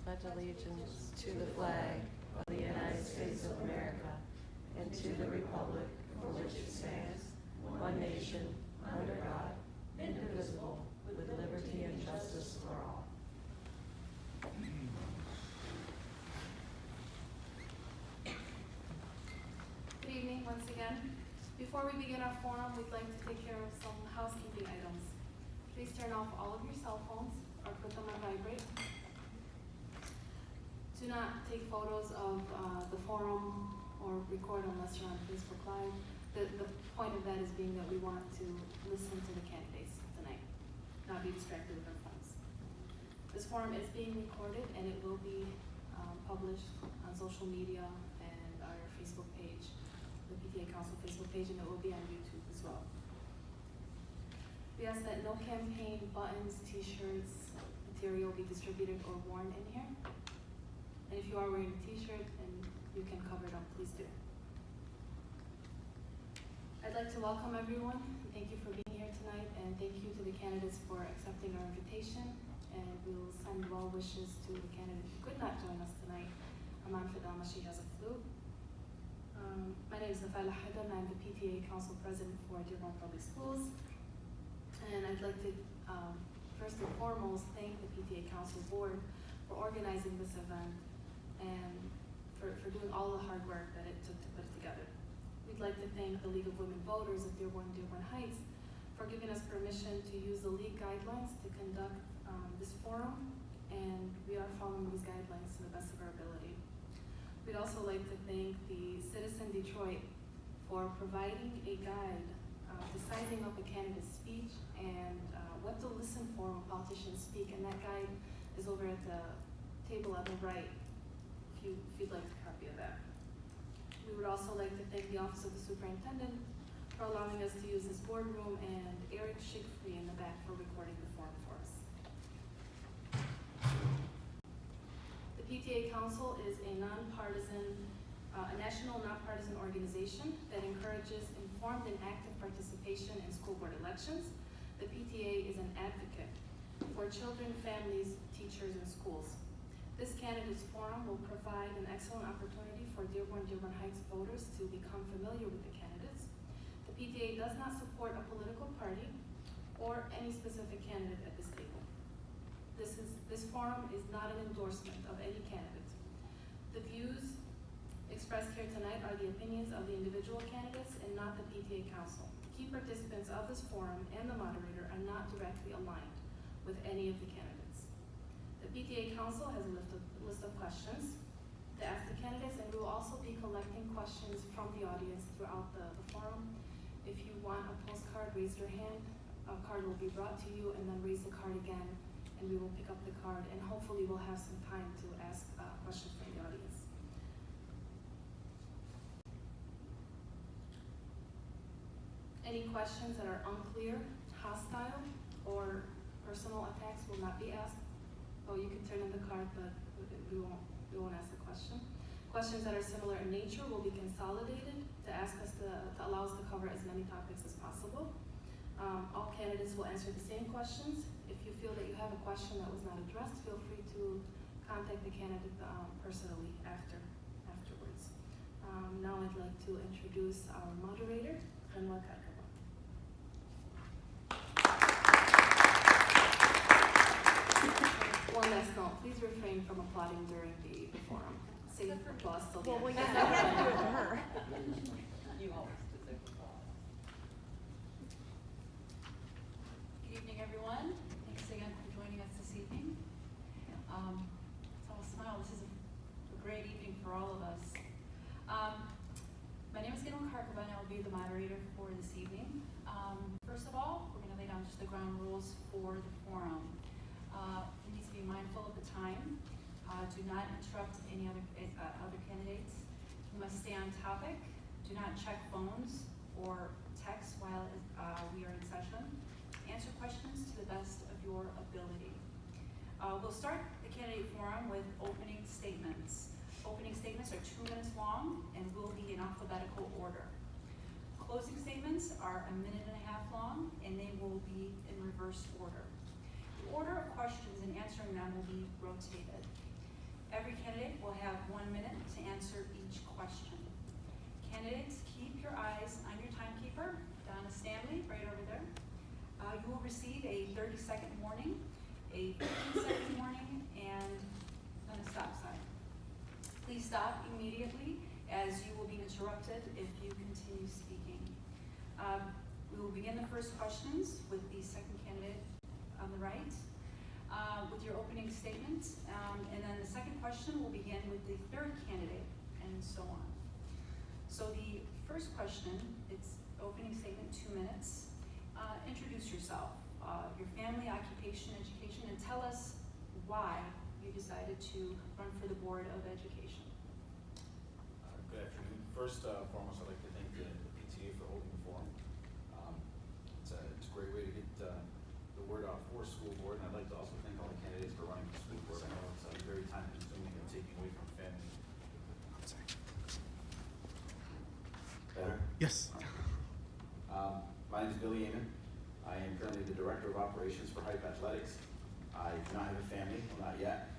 pledge allegiance to the flag of the United States of America and to the republic for which it stands, one nation, under God, indivisible, with liberty and justice for all. Good evening once again. Before we begin our forum, we'd like to take care of some housekeeping items. Please turn off all of your cell phones or put them on vibrate. Do not take photos of the forum or record unless you're on Facebook Live. The point of that is being that we want to listen to the candidates tonight, not be distracted with our phones. This forum is being recorded and it will be published on social media and our Facebook page, the PTA Council Facebook page, and it will be on YouTube as well. We ask that no campaign buttons, t-shirts, material be distributed or worn in here. And if you are wearing a t-shirt and you can cover it up, please do. I'd like to welcome everyone. Thank you for being here tonight, and thank you to the candidates for accepting our invitation. And we will send well wishes to the candidate who could not join us tonight, Aman Fidama. She has a flu. My name is Nafala Haidar, and I'm the PTA Council President for Dearborn Public Schools. And I'd like to first and foremost thank the PTA Council Board for organizing this event and for doing all the hard work that it took to put it together. We'd like to thank the League of Women Voters of Dearborn Heights for giving us permission to use the league guidelines to conduct this forum, and we are following these guidelines to the best of our ability. We'd also like to thank the Citizen Detroit for providing a guide to sizing up a candidate's speech and what to listen for when politicians speak, and that guide is over at the table on the right if you'd like a copy of that. We would also like to thank the Office of the Superintendent for allowing us to use this boardroom, and Eric Schickfree in the back for recording the forum for us. The PTA Council is a national nonpartisan organization that encourages informed and active participation in school board elections. The PTA is an advocate for children, families, teachers, and schools. This candidates forum will provide an excellent opportunity for Dearborn Heights voters to become familiar with the candidates. The PTA does not support a political party or any specific candidate at this table. This forum is not an endorsement of any candidate. The views expressed here tonight are the opinions of the individual candidates and not the PTA Council. Key participants of this forum and the moderator are not directly aligned with any of the candidates. The PTA Council has a list of questions to ask the candidates, and we will also be collecting questions from the audience throughout the forum. If you want a postcard, raise your hand. A card will be brought to you, and then raise the card again, and we will pick up the card, and hopefully we'll have some time to ask questions from the audience. Any questions that are unclear, hostile, or personal attacks will not be asked. Oh, you can turn in the card, but we won't ask the question. Questions that are similar in nature will be consolidated to allow us to cover as many topics as possible. All candidates will answer the same questions. If you feel that you have a question that was not addressed, feel free to contact the candidate personally afterwards. Now I'd like to introduce our moderator, Anwar Kakaba. One last note, please refrain from applauding during the forum. Save applause till the end. Well, yeah, I had to do it to her. You always deserve applause. Good evening, everyone. Thanks again for joining us this evening. Let's all smile. This is a great evening for all of us. My name is Anwar Kakaba, and I will be the moderator for this evening. First of all, we're going to lay down just the ground rules for the forum. We need to be mindful of the time. Do not interrupt any other candidates. You must stay on topic. Do not check phones or text while we are in session. Answer questions to the best of your ability. We'll start the candidate forum with opening statements. Opening statements are 2 minutes long and will be in alphabetical order. Closing statements are 1.5 minutes long, and they will be in reverse order. The order of questions and answering them will be rotated. Every candidate will have 1 minute to answer each question. Candidates, keep your eyes on your timekeeper, Donna Stanley, right over there. You will receive a 30-second warning, a 15-second warning, and then a stop sign. Please stop immediately, as you will be interrupted if you continue speaking. We will begin the first questions with the second candidate on the right, with your opening statement, and then the second question will begin with the third candidate, and so on. So the first question, it's opening statement, 2 minutes. Introduce yourself, your family, occupation, education, and tell us why you decided to run for the Board of Education. Good afternoon. First, foremost, I'd like to thank the PTA for holding the forum. It's a great way to get the word out for school board, and I'd like to also thank all the candidates for running for school board. I know it's very time consuming and taking away from family. Better? Yes. My name is Billy Amon. I am currently the Director of Operations for Hype Athletics. I do not have a family, well, not yet.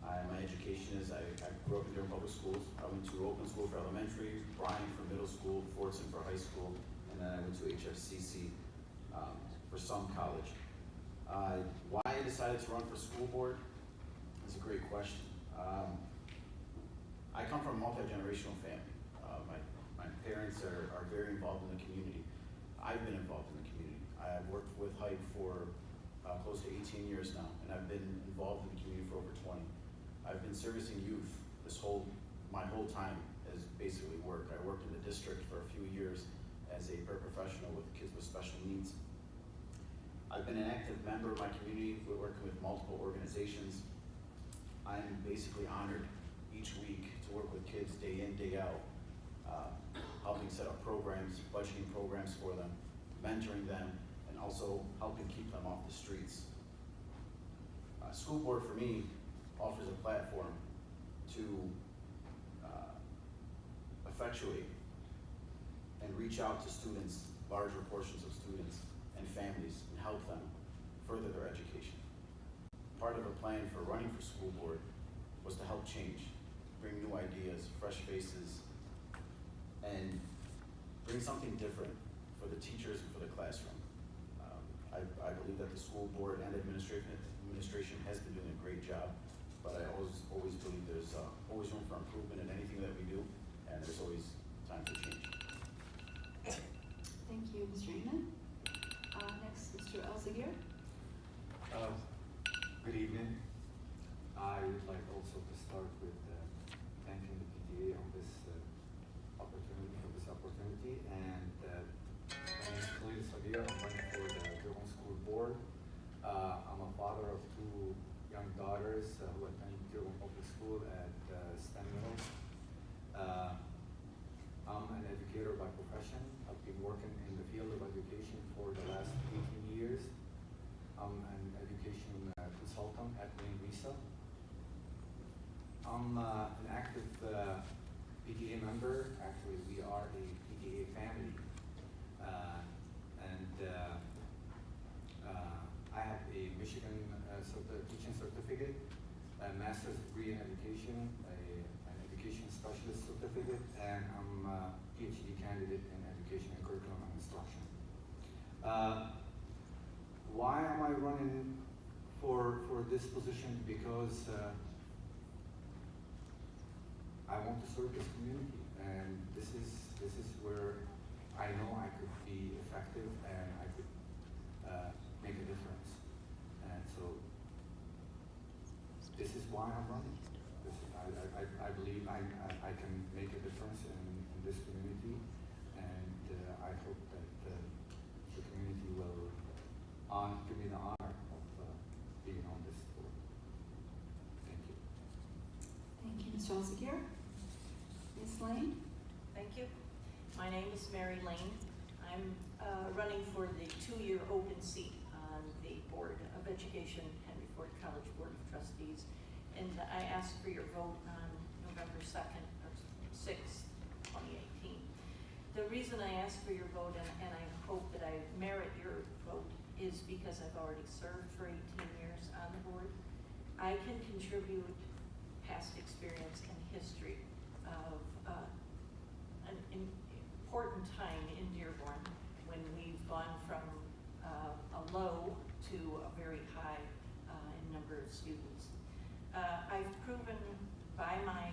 My education is, I grew up in Dearborn Public Schools. I went to Oakland School for elementary, Bryan for middle school, Fordson for high school, and then I went to HFCC for some college. Why I decided to run for school board is a great question. I come from a multi-generational family. My parents are very involved in the community. I've been involved in the community. I've worked with Hype for close to 18 years now, and I've been involved in the community for over 20. I've been servicing youth my whole time as basically work. I worked in the district for a few years as a paraprofessional with kids with special needs. I've been an active member of my community. We're working with multiple organizations. I'm basically honored each week to work with kids day in, day out, helping set up programs, budgeting programs for them, mentoring them, and also helping keep them off the streets. School board for me offers a platform to effectuate and reach out to students, larger portions of students and families, and help them further their education. Part of a plan for running for school board was to help change, bring new ideas, fresh faces, and bring something different for the teachers and for the classroom. I believe that the school board and administration has been doing a great job, but I always believe there's always room for improvement in anything that we do, and there's always time for change. Thank you, Mr. Amon. Next, Mr. Elsevier. Good evening. I would like also to start with thanking the PTA on this opportunity. And my name is Khalil Sabir. I'm running for the Dearborn School Board. I'm a father of 2 young daughters who attend Dearborn Public School at STEM Middle. I'm an educator by profession. I've been working in the field of education for the last 18 years. I'm an education consultant at Visa. I'm an active PTA member. Actually, we are a PTA family. I have a Michigan teaching certificate, a master's degree in education, an education specialist certificate, and I'm a PhD candidate in education and curriculum and instruction. Why am I running for this position? Because I want to serve this community, and this is where I know I could be effective and I could make a difference. And so this is why I'm running. I believe I can make a difference in this community, and I hope that the community will give me the honor of being on this board. Thank you. Thank you, Mr. Elsevier. Ms. Lane. Thank you. My name is Mary Lane. I'm running for the 2-year open seat on the Board of Education, Henry Ford College Board of Trustees, and I ask for your vote on November 2nd or 6th, 2018. The reason I ask for your vote, and I hope that I merit your vote, is because I've already served for 18 years on the board. I can contribute past experience and history of an important time in Dearborn when we've gone from a low to a very high in number of students. I've proven by my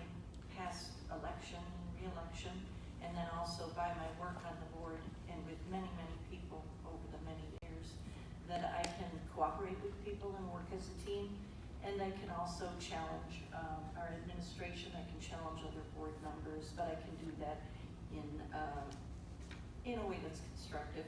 past election and re-election, and then also by my work on the board and with many, many people over the many years, that I can cooperate with people and work as a team, and I can also challenge our administration. I can challenge other board members, but I can do that in a way that's constructive.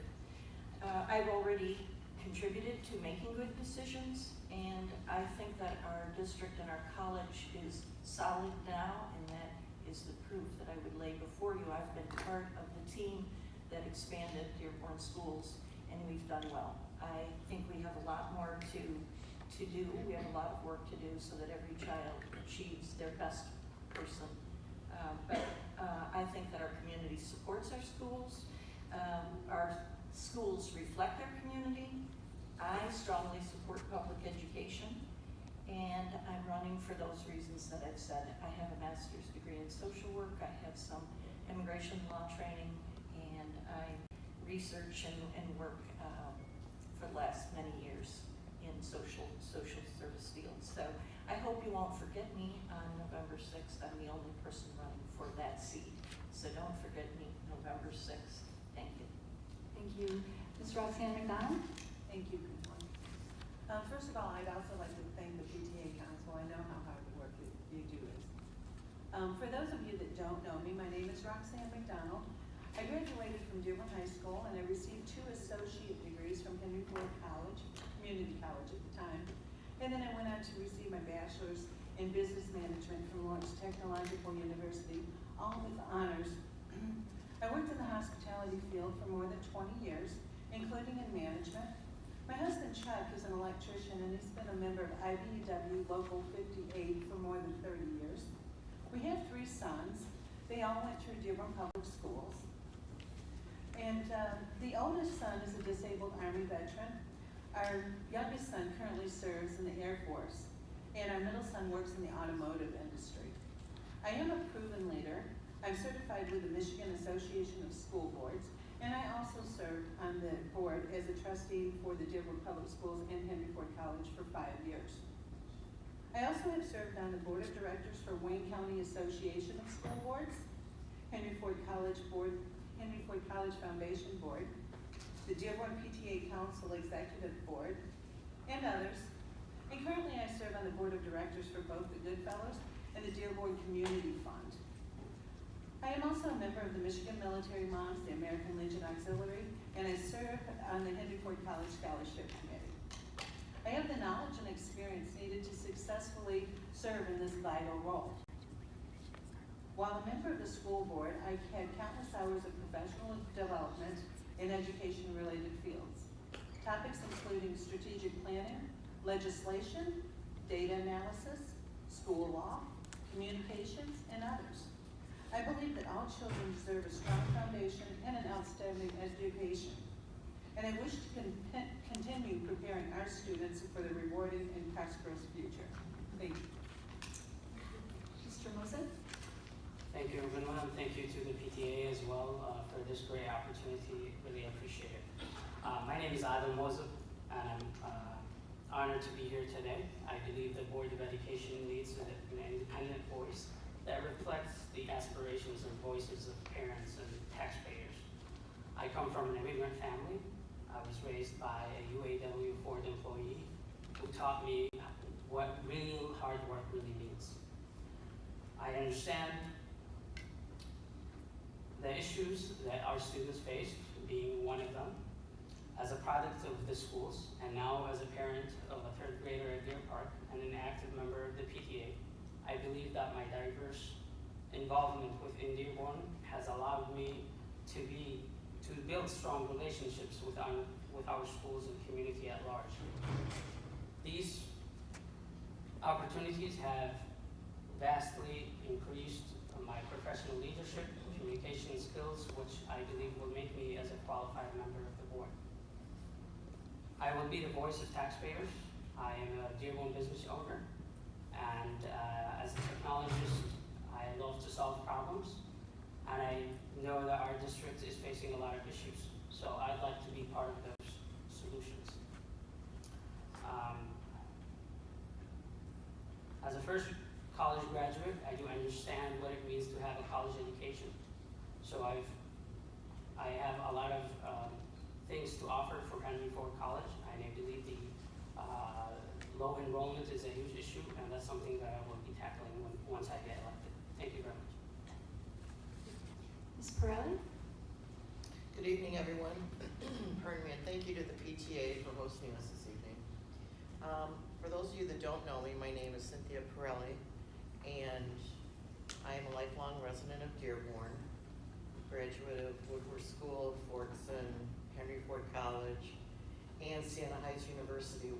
I've already contributed to making good decisions, and I think that our district and our college is solid now, and that is the proof that I would lay before you. I've been part of the team that expanded Dearborn schools, and we've done well. I think we have a lot more to do. We have a lot of work to do so that every child achieves their best person. But I think that our community supports our schools. Our schools reflect our community. I strongly support public education, and I'm running for those reasons that I've said. I have a master's degree in social work. I have some immigration law training, and I research and work for the last many years in social service fields. So I hope you won't forget me on November 6th. I'm the only person running for that seat. So don't forget me November 6th. Thank you. Thank you. Ms. Roxanne McDonald? Thank you, Consuelo. First of all, I'd also like to thank the PTA Council. I know how hard the work you do is. For those of you that don't know me, my name is Roxanne McDonald. I graduated from Dearborn High School, and I received 2 associate degrees from Henry Ford College, community college at the time. And then I went on to receive my bachelor's in business management from Lawrence Technological University, all with honors. I worked in the hospitality field for more than 20 years, including in management. My husband Chuck is an electrician, and he's been a member of IBEW Local 58 for more than 30 years. We have 3 sons. They all went through Dearborn Public Schools. And the oldest son is a disabled Army veteran. Our youngest son currently serves in the Air Force, and our middle son works in the automotive industry. I am a proven leader. I'm certified with the Michigan Association of School Boards, and I also served on the board as a trustee for the Dearborn Public Schools and Henry Ford College for 5 years. I also have served on the board of directors for Wayne County Association of School Boards, Henry Ford College Board, Henry Ford College Foundation Board, the Dearborn PTA Council Executive Board, and others. And currently I serve on the board of directors for both the Goodfellows and the Dearborn Community Fund. I am also a member of the Michigan Military Moms, the American Legion Auxiliary, and I serve on the Henry Ford College Scholarship Committee. I have the knowledge and experience needed to successfully serve in this vital role. While a member of the school board, I've had countless hours of professional development in education-related fields. Topics including strategic planning, legislation, data analysis, school law, communications, and others. I believe that all children deserve a strong foundation and an outstanding education. And I wish to continue preparing our students for the rewarding and prosperous future. Thank you. Mr. Moses? Thank you, everyone. Thank you to the PTA as well for this great opportunity. Really appreciate it. My name is Adam Moses, and I'm honored to be here today. I believe the Board of Education needs an independent voice that reflects the aspirations and voices of parents and taxpayers. I come from an immigrant family. I was raised by a UAW Ford employee who taught me what real hard work really means. I understand the issues that our students face, being one of them, as a product of the schools, and now as a parent of a 3rd grader at Deer Park and an active member of the PTA, I believe that my diverse involvement within Dearborn has allowed me to build strong relationships with our schools and community at large. These opportunities have vastly increased my professional leadership, communication skills, which I believe will make me as a qualified member of the board. I will be the voice of taxpayers. I am a Dearborn business owner. And as a technologist, I love to solve problems, and I know that our district is facing a lot of issues. So I'd like to be part of those solutions. As a first college graduate, I do understand what it means to have a college education. So I have a lot of things to offer for Henry Ford College. I believe the low enrollment is a huge issue, and that's something that I will be tackling once I get elected. Thank you very much. Ms. Pirelli? Good evening, everyone. Pardon me, and thank you to the PTA for hosting us this evening. For those of you that don't know me, my name is Cynthia Pirelli, and I am a lifelong resident of Dearborn, graduate of Woodward School, Fordson, Henry Ford College, and Siena Heights University,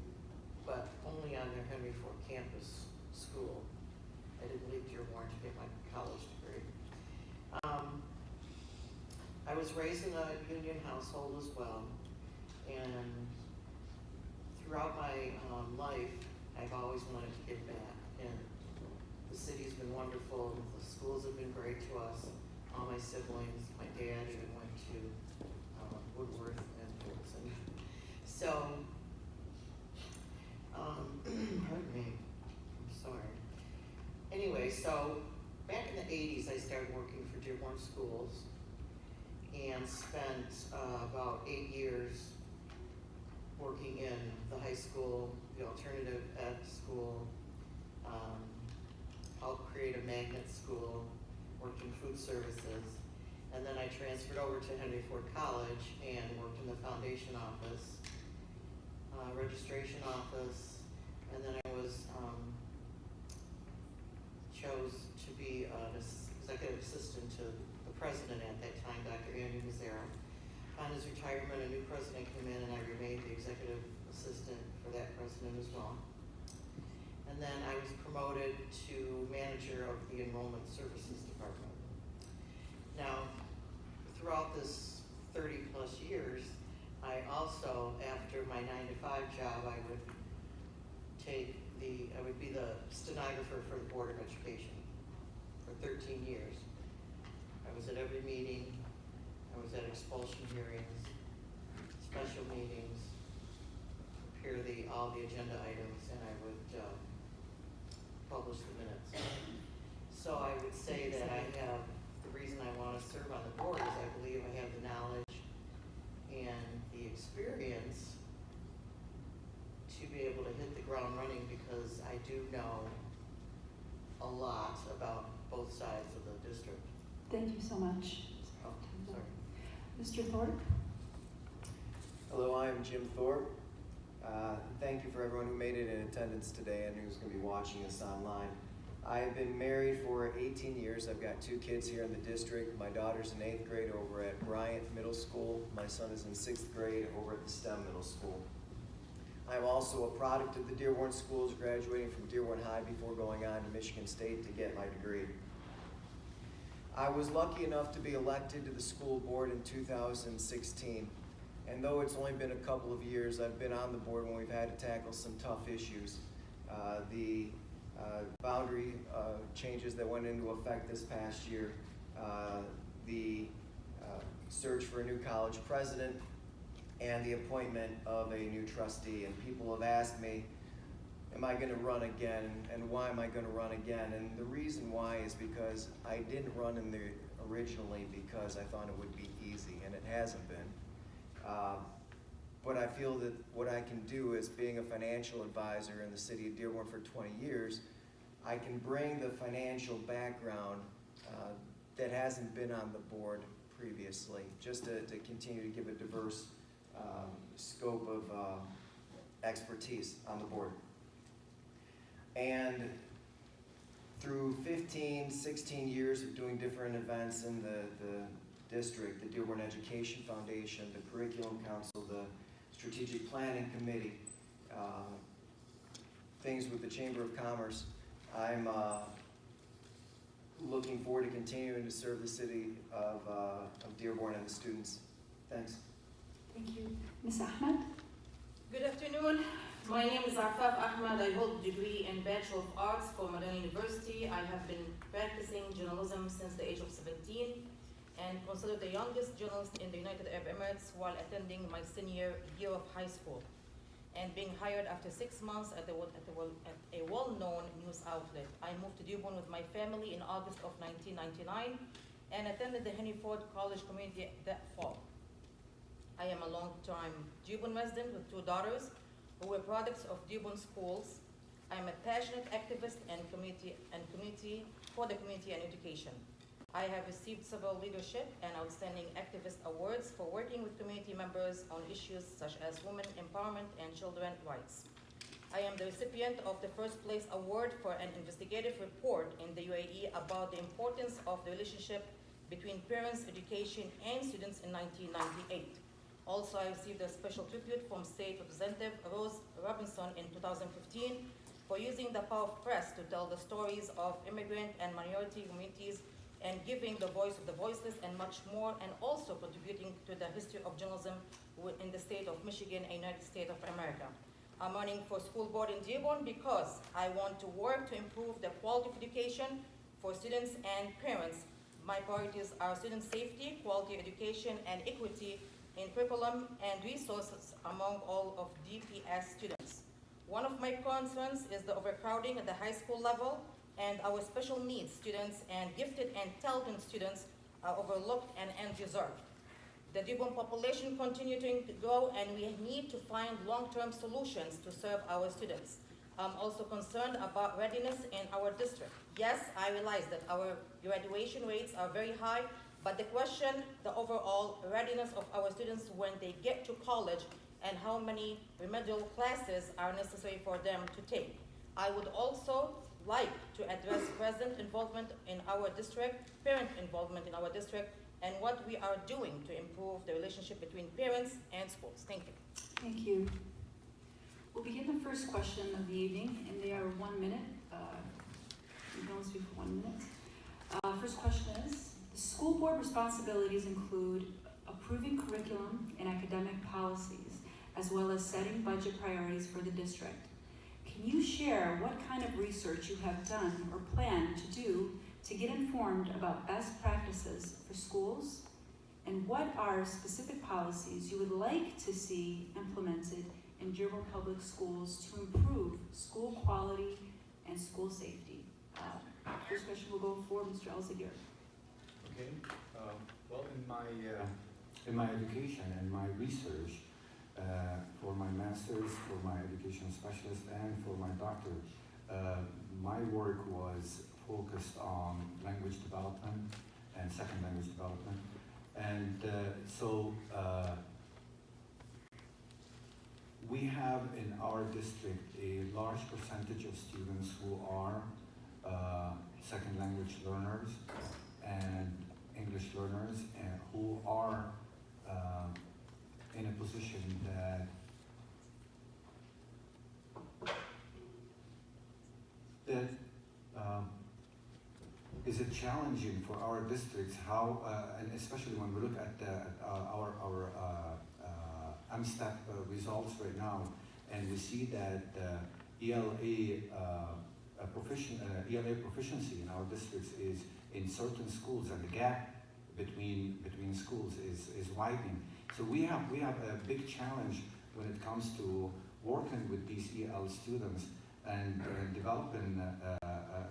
but only on their Henry Ford campus school. I didn't leave Dearborn to get my college degree. I was raised in a union household as well, and throughout my life, I've always wanted to give back. And the city's been wonderful, the schools have been great to us, all my siblings, my dad even went to Woodworth and Fordson. So, pardon me, I'm sorry. Anyway, so back in the 80s, I started working for Dearborn Schools and spent about 8 years working in the high school, the alternative ed school, helped create a magnet school, worked in food services, and then I transferred over to Henry Ford College and worked in the foundation office, registration office, and then I was chose to be an executive assistant to the president at that time, Dr. Andy Mazzara. On his retirement, a new president came in and I remained the executive assistant for that president as well. And then I was promoted to manager of the enrollment services department. Now, throughout this 30 plus years, I also, after my 9-to-5 job, I would be the stenographer for the Board of Education for 13 years. I was at every meeting, I was at expulsion hearings, special meetings, prepare all the agenda items, and I would publish the minutes. So I would say that the reason I want to serve on the board is I believe I have the knowledge and the experience to be able to hit the ground running, because I do know a lot about both sides of the district. Thank you so much. Oh, sorry. Mr. Thorpe? Hello, I'm Jim Thorpe. Thank you for everyone who made it in attendance today and who's going to be watching us online. I have been married for 18 years. I've got 2 kids here in the district. My daughter's in 8th grade over at Bryant Middle School. My son is in 6th grade over at the STEM Middle School. I'm also a product of the Dearborn schools, graduating from Dearborn High before going on to Michigan State to get my degree. I was lucky enough to be elected to the school board in 2016. And though it's only been a couple of years, I've been on the board when we've had to tackle some tough issues. The boundary changes that went into effect this past year, the search for a new college president, and the appointment of a new trustee. And people have asked me, am I going to run again, and why am I going to run again? And the reason why is because I didn't run originally because I thought it would be easy, and it hasn't been. But I feel that what I can do is, being a financial advisor in the city of Dearborn for 20 years, I can bring the financial background that hasn't been on the board previously, just to continue to give a diverse scope of expertise on the board. And through 15, 16 years of doing different events in the district, the Dearborn Education Foundation, the Curriculum Council, the Strategic Planning Committee, things with the Chamber of Commerce, I'm looking forward to continuing to serve the city of Dearborn and the students. Thanks. Thank you. Ms. Ahmed? Good afternoon. My name is Afaf Ahmad. I hold a degree in Bachelor of Arts from Medina University. I have been practicing journalism since the age of 17 and considered the youngest journalist in the United Arab Emirates while attending my senior year of high school and being hired after 6 months at a well-known news outlet. I moved to Dearborn with my family in August of 1999 and attended the Henry Ford College community that fall. I am a long-time Dearborn resident with 2 daughters who were products of Dearborn schools. I am a passionate activist and community for the community and education. I have received several leadership and outstanding activist awards for working with community members on issues such as women empowerment and children's rights. I am the recipient of the first place award for an investigative report in the UAE about the importance of the relationship between parents, education, and students in 1998. Also, I received a special tribute from State Representative Rose Robinson in 2015 for using the power of press to tell the stories of immigrant and minority communities and giving the voice of the voiceless and much more, and also contributing to the history of journalism in the state of Michigan, a United States of America. I'm running for school board in Dearborn because I want to work to improve the quality of education for students and parents. My priorities are student safety, quality education, and equity in curriculum and resources among all of DPS students. One of my concerns is the overcrowding at the high school level, and our special needs students and gifted and talented students are overlooked and undeserved. The Dearborn population continues to grow, and we need to find long-term solutions to serve our students. I'm also concerned about readiness in our district. Yes, I realize that our graduation rates are very high, but the question, the overall readiness of our students when they get to college and how many remedial classes are necessary for them to take. I would also like to address present involvement in our district, parent involvement in our district, and what we are doing to improve the relationship between parents and schools. Thank you. Thank you. We'll begin the first question of the evening, and they are 1 minute. You can only speak for 1 minute. First question is, school board responsibilities include approving curriculum and academic policies, as well as setting budget priorities for the district. Can you share what kind of research you have done or plan to do to get informed about best practices for schools? And what are specific policies you would like to see implemented in Dearborn Public Schools to improve school quality and school safety? First question will go for Mr. Elzegir. Okay. Well, in my education and my research, for my master's, for my education specialist, and for my doctorate, my work was focused on language development and second language development. And so we have in our district a large percentage of students who are second language learners and English learners, and who are in a position that is it challenging for our districts, how, and especially when we look at our MSTEP results right now, and we see that ELA proficiency in our districts is in certain schools, and the gap between schools is widening. So we have a big challenge when it comes to working with these EL students and developing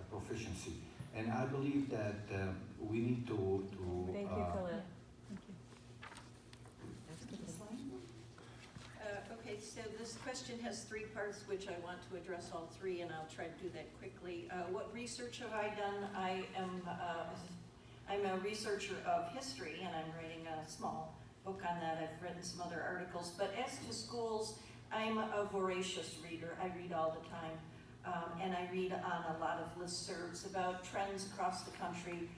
proficiency. And I believe that we need to Thank you, Khalil. Okay, so this question has 3 parts, which I want to address all 3, and I'll try to do that quickly. What research have I done? I'm a researcher of history, and I'm writing a small book on that. I've written some other articles. But as to schools, I'm a voracious reader. I read all the time. And I read on a lot of listservs about trends across the country,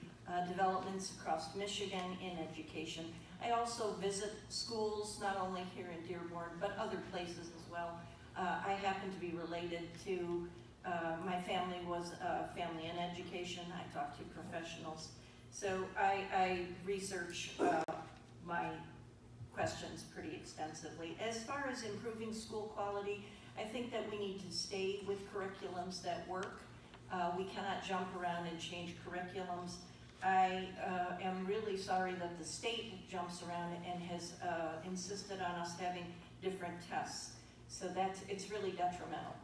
developments across Michigan in education. I also visit schools, not only here in Dearborn, but other places as well. I happen to be related to, my family was a family in education. I talk to professionals. So I research my questions pretty extensively. As far as improving school quality, I think that we need to stay with curriculums that work. We cannot jump around and change curriculums. I am really sorry that the state jumps around and has insisted on us having different tests. So it's really detrimental.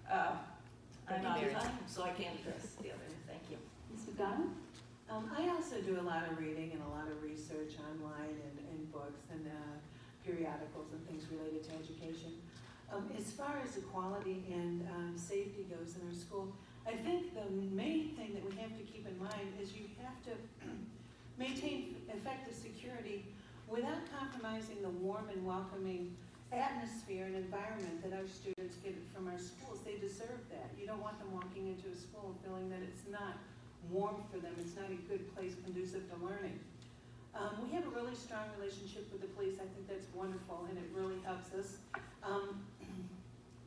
I'm out of time, so I can't address the other. Thank you. Ms. McDonald? I also do a lot of reading and a lot of research online and books and periodicals and things related to education. As far as equality and safety goes in our school, I think the main thing that we have to keep in mind is you have to maintain effective security without compromising the warm and welcoming atmosphere and environment that our students get from our schools. They deserve that. You don't want them walking into a school feeling that it's not warm for them, it's not a good place conducive to learning. We have a really strong relationship with the police. I think that's wonderful and it really helps us.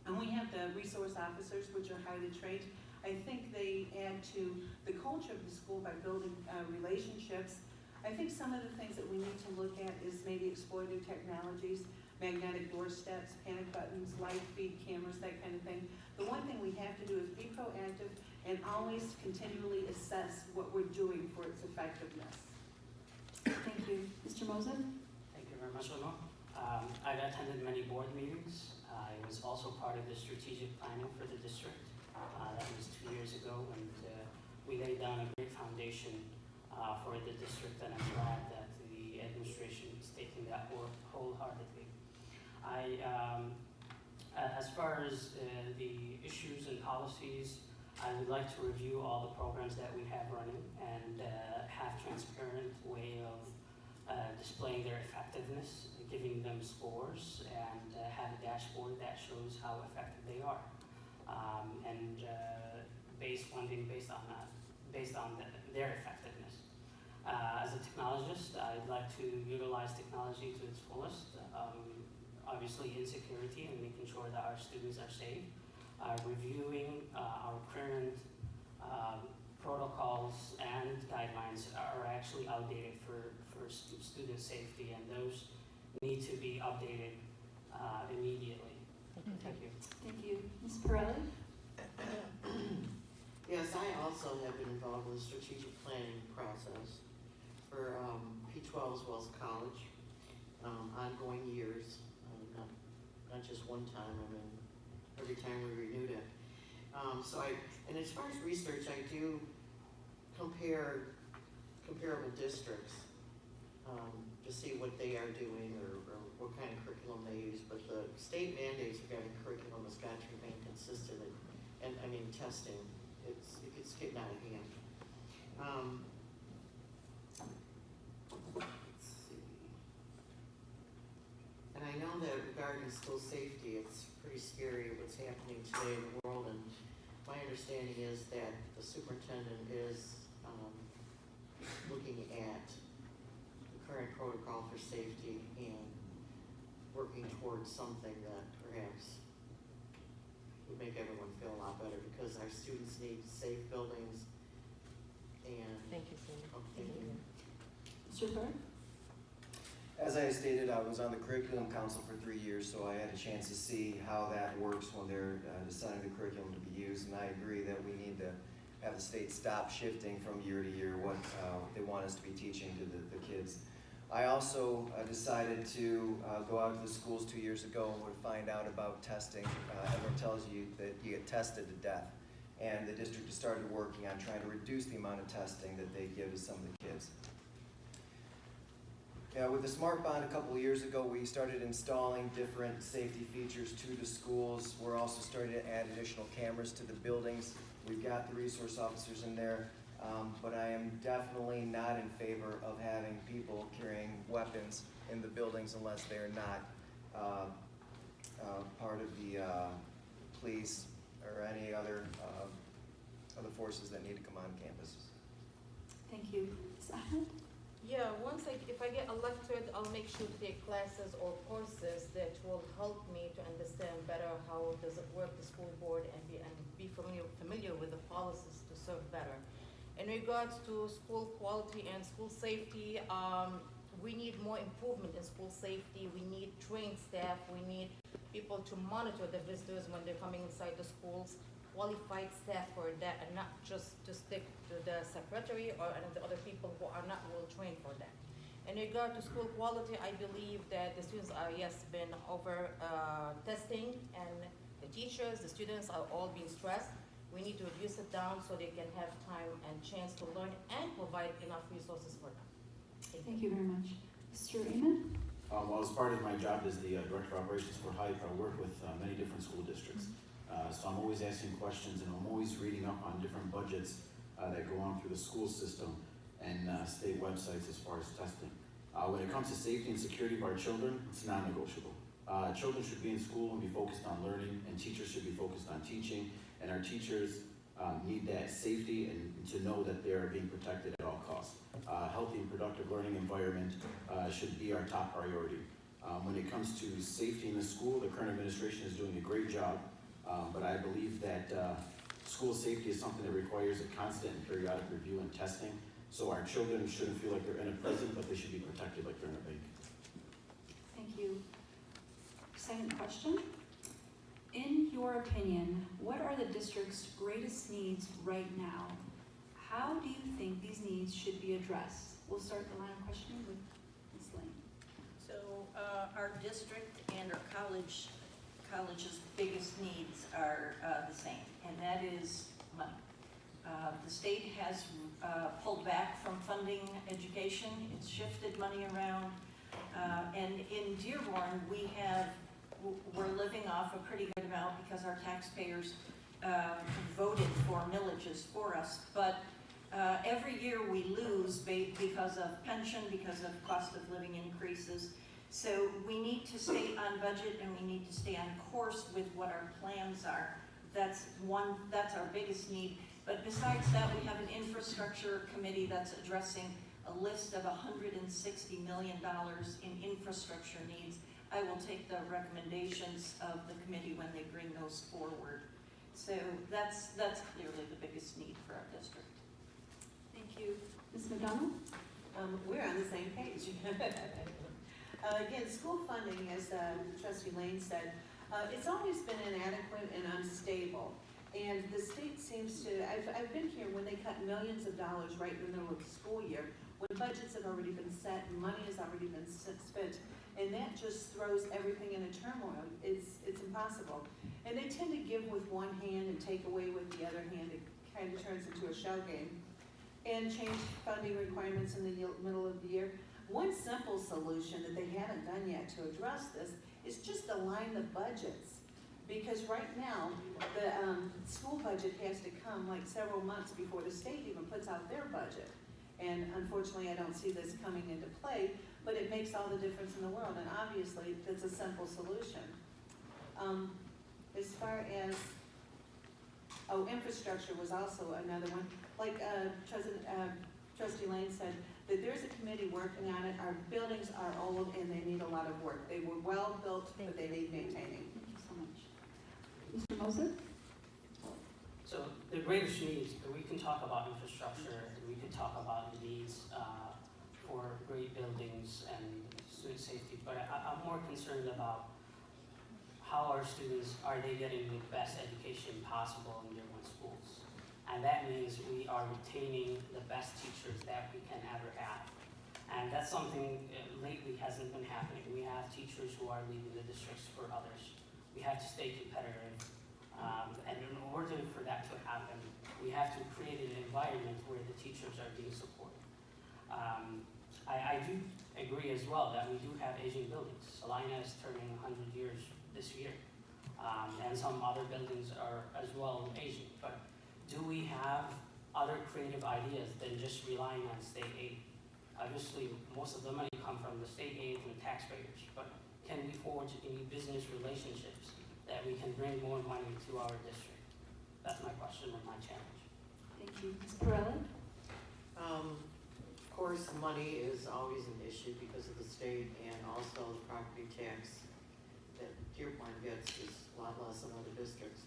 And we have the resource officers, which are highly trained. I think they add to the culture of the school by building relationships. I think some of the things that we need to look at is maybe explore new technologies, magnetic door steps, panic buttons, live feed cameras, that kind of thing. The one thing we have to do is be proactive and always continually assess what we're doing for its effectiveness. Thank you. Mr. Moser? Thank you very much, Eleanor. I've attended many board meetings. I was also part of the strategic planning for the district. That was 2 years ago, and we laid down a great foundation for the district, and I'm glad that the administration is taking that work wholeheartedly. As far as the issues and policies, I would like to review all the programs that we have running and have transparent way of displaying their effectiveness, giving them scores, and have a dashboard that shows how effective they are, and base funding based on their effectiveness. As a technologist, I'd like to utilize technology to its fullest. Obviously, insecurity and making sure that our students are safe. Reviewing our current protocols and guidelines are actually outdated for student safety, and those need to be updated immediately. Thank you. Thank you. Ms. Pirelli? Yes, I also have been involved in the strategic planning process for P12 as well as college, ongoing years, not just one time, I mean, every time we renewed it. And as far as research, I do compare comparable districts to see what they are doing or what kind of curriculum they use. But the state mandates regarding curriculum has got to remain consistent, and I mean testing, it's getting out of hand. Let's see. And I know that regarding school safety, it's pretty scary what's happening today in the world, and my understanding is that the superintendent is looking at the current protocol for safety and working towards something that perhaps would make everyone feel a lot better, because our students need safe buildings and... Thank you, Cindy. Oh, thank you. Mr. Thorpe? As I stated, I was on the curriculum council for 3 years, so I had a chance to see how that works when they're deciding the curriculum to be used, and I agree that we need to have the state stop shifting from year to year what they want us to be teaching to the kids. I also decided to go out to the schools 2 years ago to find out about testing. Everyone tells you that you get tested to death, and the district has started working on trying to reduce the amount of testing that they give to some of the kids. With the Smart Bond a couple of years ago, we started installing different safety features to the schools. We're also starting to add additional cameras to the buildings. We've got the resource officers in there, but I am definitely not in favor of having people carrying weapons in the buildings unless they're not part of the police or any other forces that need to come on campuses. Thank you. Ms. Ahmed? Yeah, if I get elected, I'll make sure to take classes or courses that will help me to understand better how does it work, the school board, and be familiar with the policies to serve better. In regards to school quality and school safety, we need more improvement in school safety. We need trained staff. We need people to monitor the visitors when they're coming inside the schools, qualified staff for that, and not just to stick to the secretary or any of the other people who are not well trained for that. In regard to school quality, I believe that the students are, yes, been over testing, and the teachers, the students are all being stressed. We need to reduce it down so they can have time and chance to learn and provide enough resources for them. Thank you very much. Mr. Raymond? Well, as part of my job as the Director of Operations for HYPE, I work with many different school districts. So I'm always asking questions, and I'm always reading up on different budgets that go on through the school system and state websites as far as testing. When it comes to safety and security of our children, it's non-negotiable. Children should be in school and be focused on learning, and teachers should be focused on teaching, and our teachers need that safety and to know that they are being protected at all costs. Healthy and productive learning environment should be our top priority. When it comes to safety in the school, the current administration is doing a great job, but I believe that school safety is something that requires a constant and periodic review and testing. So our children shouldn't feel like they're in a prison, but they should be protected like they're in a bank. Thank you. Second question. In your opinion, what are the district's greatest needs right now? How do you think these needs should be addressed? We'll start the line of questioning with Ms. Lane. So our district and our college's biggest needs are the same, and that is money. The state has pulled back from funding education. It's shifted money around. And in Dearborn, we're living off a pretty good amount because our taxpayers voted for millages for us. But every year we lose because of pension, because of cost of living increases. So we need to stay on budget, and we need to stay on course with what our plans are. That's our biggest need. But besides that, we have an infrastructure committee that's addressing a list of $160 million in infrastructure needs. I will take the recommendations of the committee when they bring those forward. So that's clearly the biggest need for our district. Thank you. Ms. McDonald? We're on the same page. Again, school funding, as Trustee Lane said, it's always been inadequate and unstable. And the state seems to, I've been here when they cut millions of dollars right in the middle of the school year, when budgets have already been set and money has already been spent, and that just throws everything in a turmoil. It's impossible. And they tend to give with one hand and take away with the other hand. It kind of turns into a shell game. And change funding requirements in the middle of the year. One simple solution that they haven't done yet to address this is just align the budgets. Because right now, the school budget has to come like several months before the state even puts out their budget. And unfortunately, I don't see this coming into play, but it makes all the difference in the world. And obviously, it's a simple solution. As far as, infrastructure was also another one. Like Trustee Lane said, that there's a committee working on it. Our buildings are old and they need a lot of work. They were well built, but they need maintaining. Thank you so much. Mr. Moser? So the greatest needs, we can talk about infrastructure, we can talk about the needs for great buildings and student safety, but I'm more concerned about how our students, are they getting the best education possible in their schools? And that means we are retaining the best teachers that we can ever have. And that's something lately hasn't been happening. We have teachers who are leaving the districts for others. We have to stay competitive. And in order for that to happen, we have to create an environment where the teachers are being supported. I do agree as well that we do have aging buildings. Salina is turning 100 years this year. And some other buildings are as well aging. But do we have other creative ideas than just relying on state aid? Obviously, most of the money comes from the state aid and the taxpayers, but can we forge any business relationships that we can bring more money to our district? That's my question and my challenge. Thank you. Ms. Perella? Of course, money is always an issue because of the state, and also the property tax that Dearborn gets is a lot less than other districts.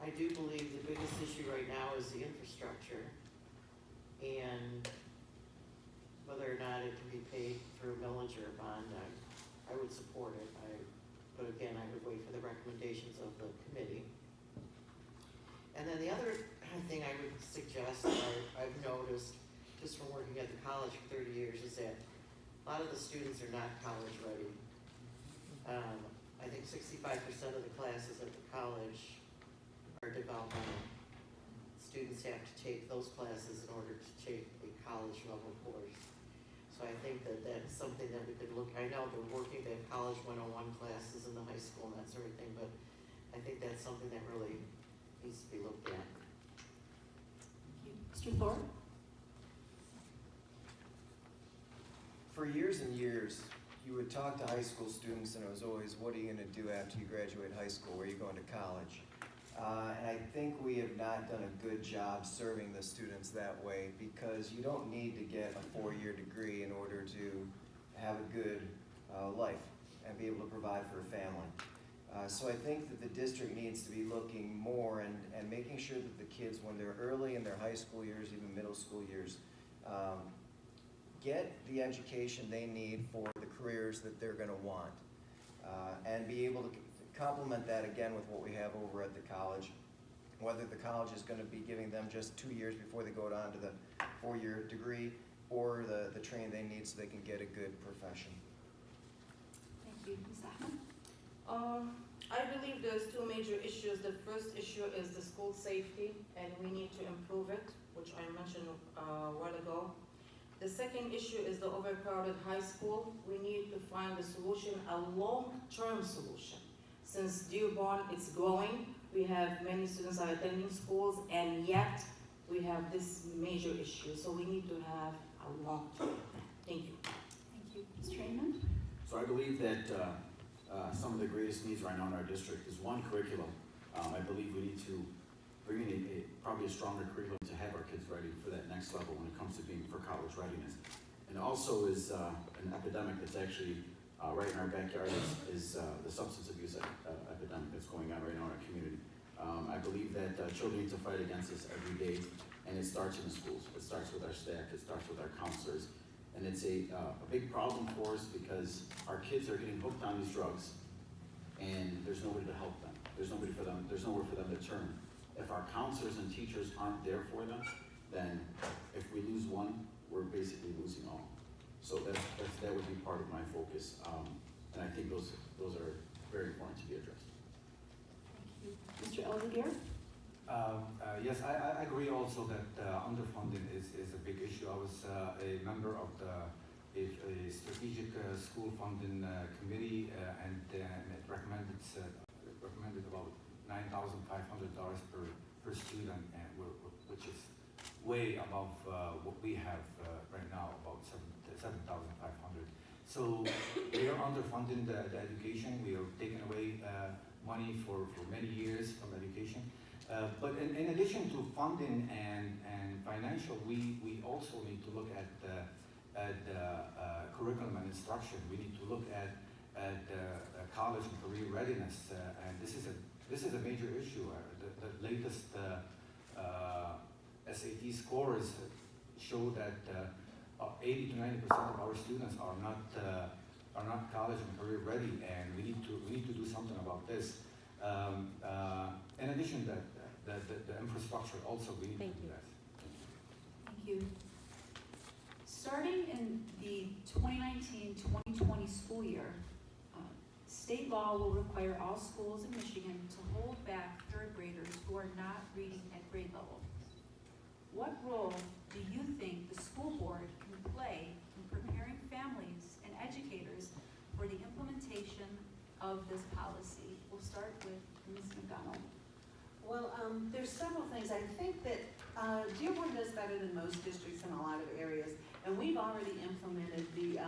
I do believe the biggest issue right now is the infrastructure, and whether or not it can be paid through a millage or a bond, I would support it. but again, I would wait for the recommendations of the committee. And then the other thing I would suggest, I've noticed, just from working at the college for 30 years, is that a lot of the students are not college ready. I think 65% of the classes at the college are developmental. Students have to take those classes in order to take a college level course. So I think that that's something that we could look, I know they're working, they have college 101 classes in the high school and that sort of thing, but I think that's something that really needs to be looked at. Mr. Thorpe? For years and years, you would talk to high school students and it was always, what are you gonna do after you graduate high school? Where are you going to college? And I think we have not done a good job serving the students that way, because you don't need to get a 4-year degree in order to have a good life and be able to provide for a family. So I think that the district needs to be looking more and making sure that the kids, when they're early in their high school years, even middle school years, get the education they need for the careers that they're going to want, and be able to complement that again with what we have over at the college, whether the college is going to be giving them just 2 years before they go on to the 4-year degree, or the training they need so they can get a good profession. Thank you. Ms. Ahmed? I believe there's two major issues. The first issue is the school safety, and we need to improve it, which I mentioned a while ago. The second issue is the overcrowded high school. We need to find a solution, a long-term solution. Since Dearborn is growing, we have many students are attending schools, and yet we have this major issue. So we need to have a long-term plan. Thank you. Thank you. Mr. Raymond? So I believe that some of the greatest needs right now in our district is one, curriculum. I believe we need to bring in probably a stronger curriculum to have our kids ready for that next level when it comes to being for college readiness. And also is an epidemic that's actually right in our backyard is the substance abuse epidemic that's going on right now in our community. I believe that children need to fight against this every day, and it starts in the schools. It starts with our staff, it starts with our counselors, and it's a big problem for us because our kids are getting hooked on these drugs, and there's nobody to help them. There's nowhere for them to turn. If our counselors and teachers aren't there for them, then if we lose one, we're basically losing all. So that would be part of my focus, and I think those are very important to be addressed. Thank you. Mr. Elvedier? Yes, I agree also that underfunding is a big issue. I was a member of a strategic school funding committee, and it recommended about $9,500 per student, and which is way above what we have right now, about $7,500. So we are underfunding the education. We are taking away money for many years from education. But in addition to funding and financial, we also need to look at curriculum and instruction. We need to look at college and career readiness, and this is a major issue. The latest SAT scores show that 80 to 90% of our students are not college and career ready, and we need to do something about this. In addition, the infrastructure also we need to do that. Thank you. Starting in the 2019-2020 school year, state law will require all schools in Michigan to hold back third graders who are not reading at grade level. What role do you think the school board can play in preparing families and educators for the implementation of this policy? We'll start with Ms. McDonald. Well, there's several things. I think that Dearborn does better than most districts in a lot of areas, and we've already implemented the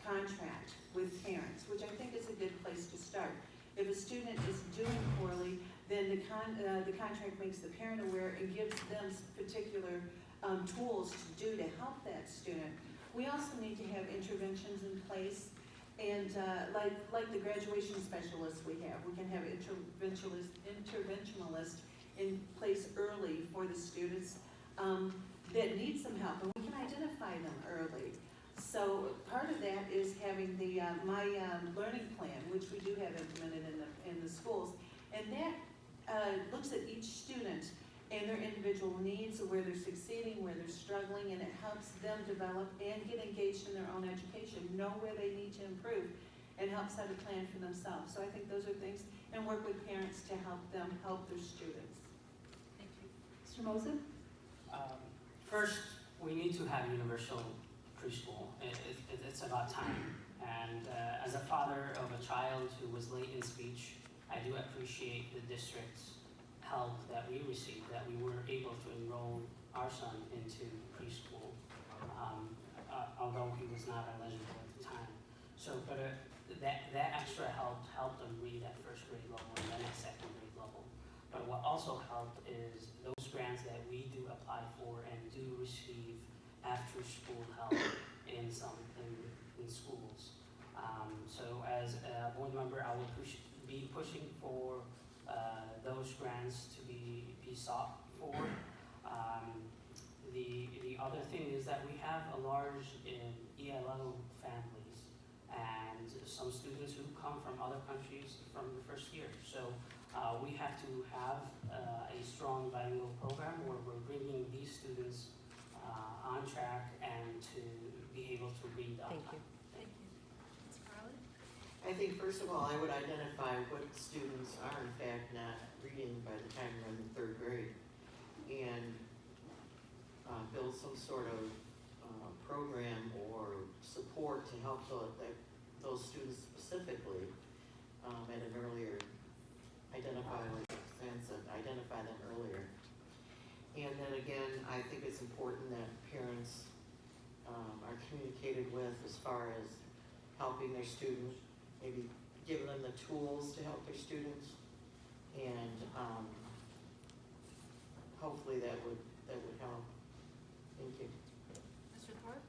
contract with parents, which I think is a good place to start. If a student is doing poorly, then the contract makes the parent aware and gives them particular tools to do to help that student. We also need to have interventions in place, and like the graduation specialists we can have interventionalists in place early for the students that need some help, and we can identify them early. So So part of that is having the, my learning plan, which we do have implemented in the schools. And that looks at each student and their individual needs, where they're succeeding, where they're struggling, and it helps them develop and get engaged in their own education, know where they need to improve, and help set a plan for themselves. So I think those are things, and work with parents to help them help their students. Thank you. Mr. Moser? First, we need to have universal preschool. It's about time. And as a father of a child who was late in speech, I do appreciate the district's help that we received, that we were able to enroll our son into preschool, although he was not eligible at the time. So, but that extra helped him read at first grade level and then at second grade level. But what also helped is those grants that we do apply for and do receive after school help in schools. So as a board member, I will be pushing for those grants to be sought for. The other thing is that we have a large ELO families and some students who come from other countries from the first year. So we have to have a strong bilingual program where we're bringing these students on track and to be able to read on time. Thank you. Ms. Carly? I think first of all, I would identify what students are in fact not reading by the time they're in the third grade, and build some sort of program or support to help those students specifically at an earlier, identify them earlier. And then again, I think it's important that parents are communicated with as far as helping their students, maybe giving them the tools to help their students, and hopefully that would help. Thank you. Mr. Thorpe?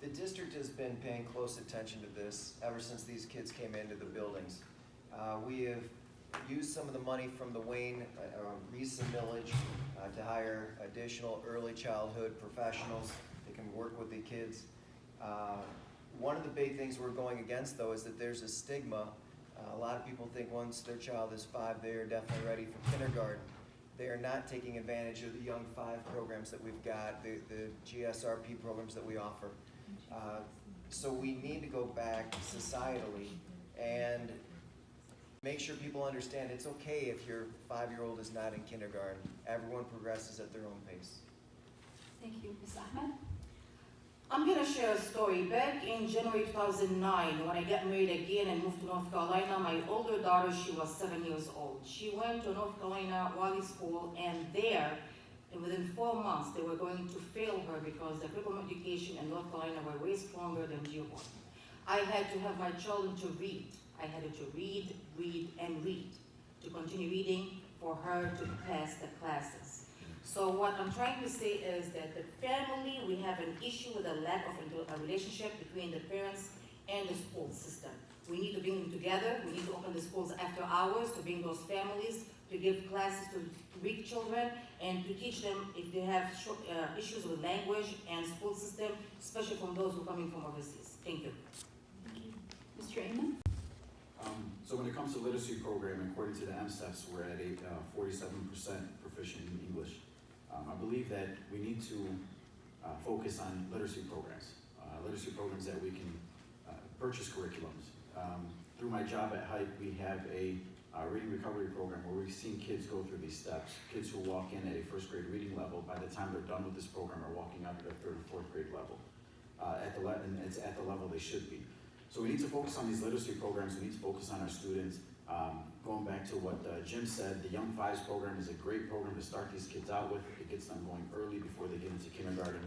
The district has been paying close attention to this ever since these kids came into the buildings. We have used some of the money from the Wayne recent millage to hire additional early childhood professionals that can work with the kids. One of the big things we're going against, though, is that there's a stigma. A lot of people think once their child is 5, they are definitely ready for kindergarten. They are not taking advantage of the Young 5 programs that we've got, the GSRP programs that we offer. So we need to go back societally and make sure people understand it's okay if your 5-year-old is not in kindergarten. Everyone progresses at their own pace. Thank you. Ms. Ahmed? I'm gonna share a story. Back in January 2009, when I got married again and moved to North Carolina, my older daughter, she was 7 years old. She went to North Carolina Wally School, and there, within 4 months, they were going to fail her because the curriculum education in North Carolina were way stronger than Dearborn. I had to have my children to read. I had to read, and read, to continue reading for her to pass the classes. So what I'm trying to say is that the family, we have an issue with a lack of a relationship between the parents and the school system. We need to bring them together. We need to open the schools after hours to bring those families, to give classes to weak children, and to teach them if they have issues with language and school system, especially from those who are coming from overseas. Thank you. Mr. Amon? So when it comes to literacy programming, according to the MSTEPs, we're at a 47% proficient in English. I believe that we need to focus on literacy programs that we can purchase curriculums. Through my job at Hype, we have a reading recovery program where we've seen kids go through these steps. Kids who walk in at a first grade reading level, by the time they're done with this program, are walking up at a third and fourth grade level. And it's at the level they should be. So we need to focus on these literacy programs. We need to focus on our students. Going back to what Jim said, the Young Fives program is a great program to start these kids out with. It gets them going early before they get into kindergarten.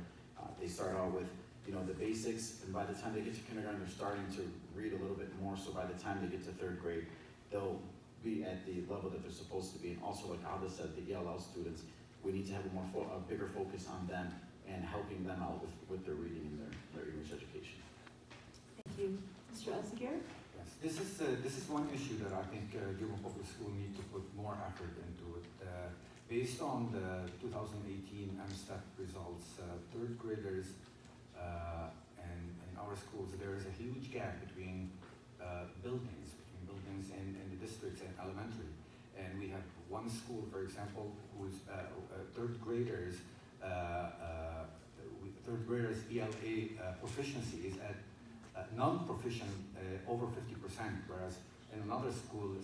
They start out with, the basics, and by the time they get to kindergarten, they're starting to read a little bit more. So by the time they get to third grade, they'll be at the level that they're supposed to be. And also, like Alda said, the ELL students, we need to have a bigger focus on them and helping them out with their reading and their English education. Thank you. Mr. Elsevier? Yes, this is one issue that I think Dearborn Public School need to put more effort into it. Based on the 2018 MSTEP results, third graders and our schools, there is a huge gap between buildings in the districts and elementary. And we have one school, for example, whose third graders ELA proficiency is at non-proficient over 50%, whereas in another school 6%.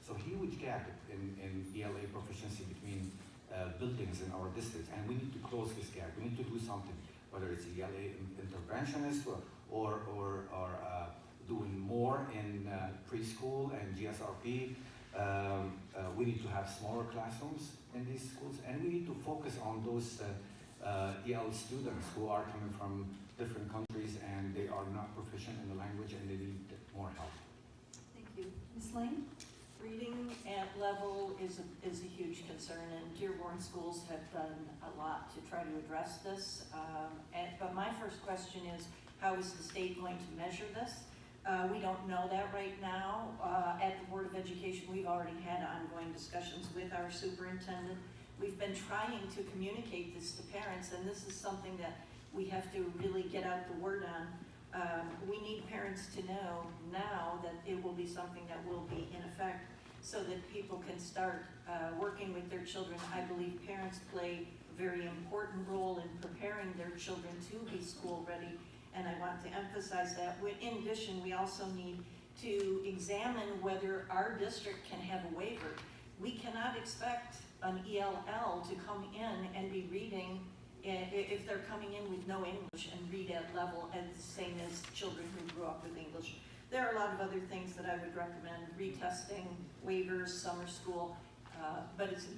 So huge gap in ELA proficiency between buildings in our districts, and we need to close this gap. We need to do something, whether it's ELA interventionist or doing more in preschool and GSRP. We need to have smaller classrooms in these schools, and we need to focus on those EL students who are coming from different countries and they are not proficient in the language and they need more help. Thank you. Ms. Lane? Reading at level is a huge concern, and Dearborn schools have done a lot to try to address this. But my first question is, how is the state going to measure this? We don't know that right now. At the Board of Education, we've already had ongoing discussions with our superintendent. We've been trying to communicate this to parents, and this is something that we have to really get out the word on. We need parents to know now that it will be something that will be in effect so that people can start working with their children. I believe parents play a very important role in preparing their children to be school ready, and I want to emphasize that. In addition, we also need to examine whether our district can have a waiver. We cannot expect an ELL to come in and be reading if they're coming in with no English and read at level as the same as children who grew up with English. There are a lot of other things that I would recommend: retesting, waivers, summer school, but it's a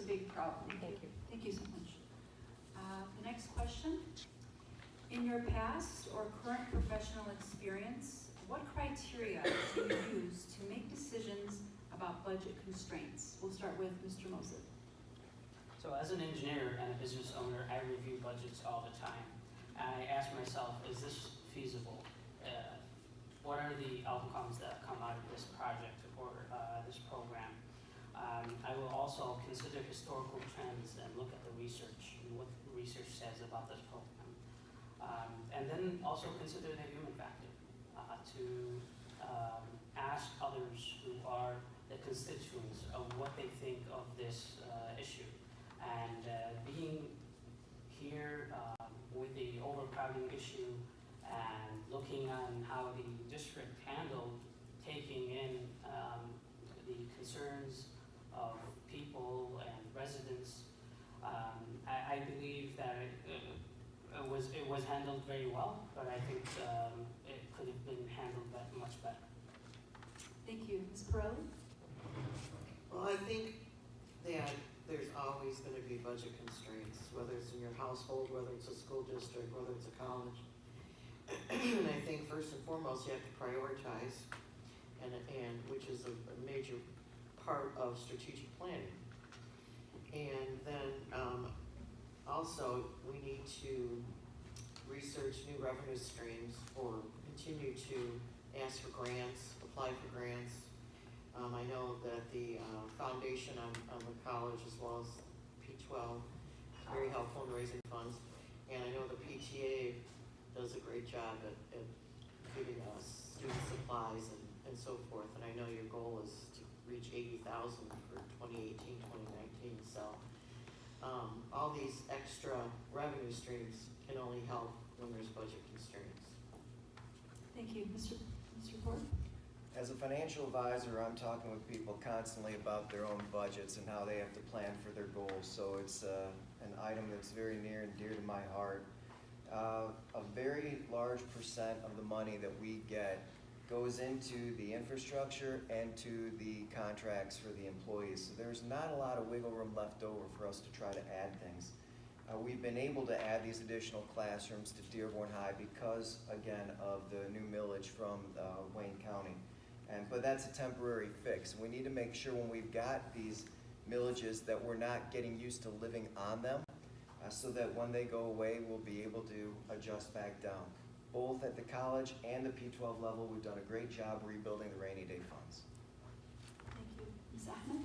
big problem. Thank you. Thank you so much. The next question. In your past or current professional experience, what criteria do you use to make decisions about budget constraints? We'll start with Mr. Moses. So as an engineer and a business owner, I review budgets all the time. I ask myself, is this feasible? What are the outcomes that come out of this project or this program? I will also consider historical trends and look at the research and what the research says about this program. And then also consider the human factor to ask others who are the constituents of what they think of this issue. And being here with the overcrowding issue and looking on how the district handled taking in the concerns of people and residents, I believe that it was handled very well, but I think it could have been handled much better. Thank you. Ms. Pirelli? Well, I think that there's always going to be budget constraints, whether it's in your household, whether it's a school district, whether it's a college. And I think first and foremost, you have to prioritize, and which is a major part of strategic planning. And then also we need to research new revenue streams or continue to ask for grants, apply for grants. I know that the foundation on the college as well as P12 is very helpful in raising funds. And I know the PTA does a great job at giving us student supplies and so forth. And I know your goal is to reach 80,000 for 2018, 2019. So all these extra revenue streams can only help when there's budget constraints. Thank you. Mr. Ford? As a financial advisor, I'm talking with people constantly about their own budgets and how they have to plan for their goals. So it's an item that's very near and dear to my heart. A very large percent of the money that we get goes into the infrastructure and to the contracts for the employees. So there's not a lot of wiggle room left over for us to try to add things. We've been able to add these additional classrooms to Dearborn High because, again, of the new millage from Wayne County. But that's a temporary fix. We need to make sure when we've got these millages that we're not getting used to living on them, so that when they go away, we'll be able to adjust back down. Both at the college and the P12 level, we've done a great job rebuilding the rainy day funds. Thank you. Ms. Ahmed?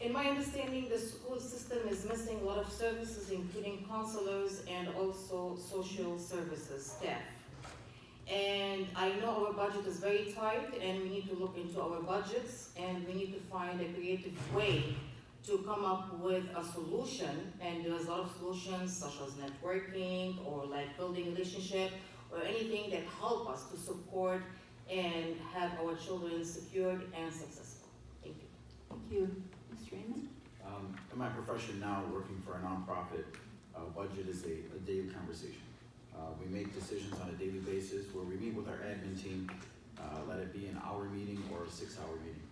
In my understanding, the school system is missing a lot of services, including counselors and also social services staff. And I know our budget is very tight, and we need to look into our budgets, and we need to find a creative way to come up with a solution. And there's a lot of solutions, such as networking, or like building relationship, or anything that help us to support and have our children secured and successful. Thank you. Thank you. Mr. Raymond? In my profession now, working for a nonprofit, budget is a daily conversation. We make decisions on a daily basis where we meet with our admin team, let it be an hour meeting or a 6-hour meeting.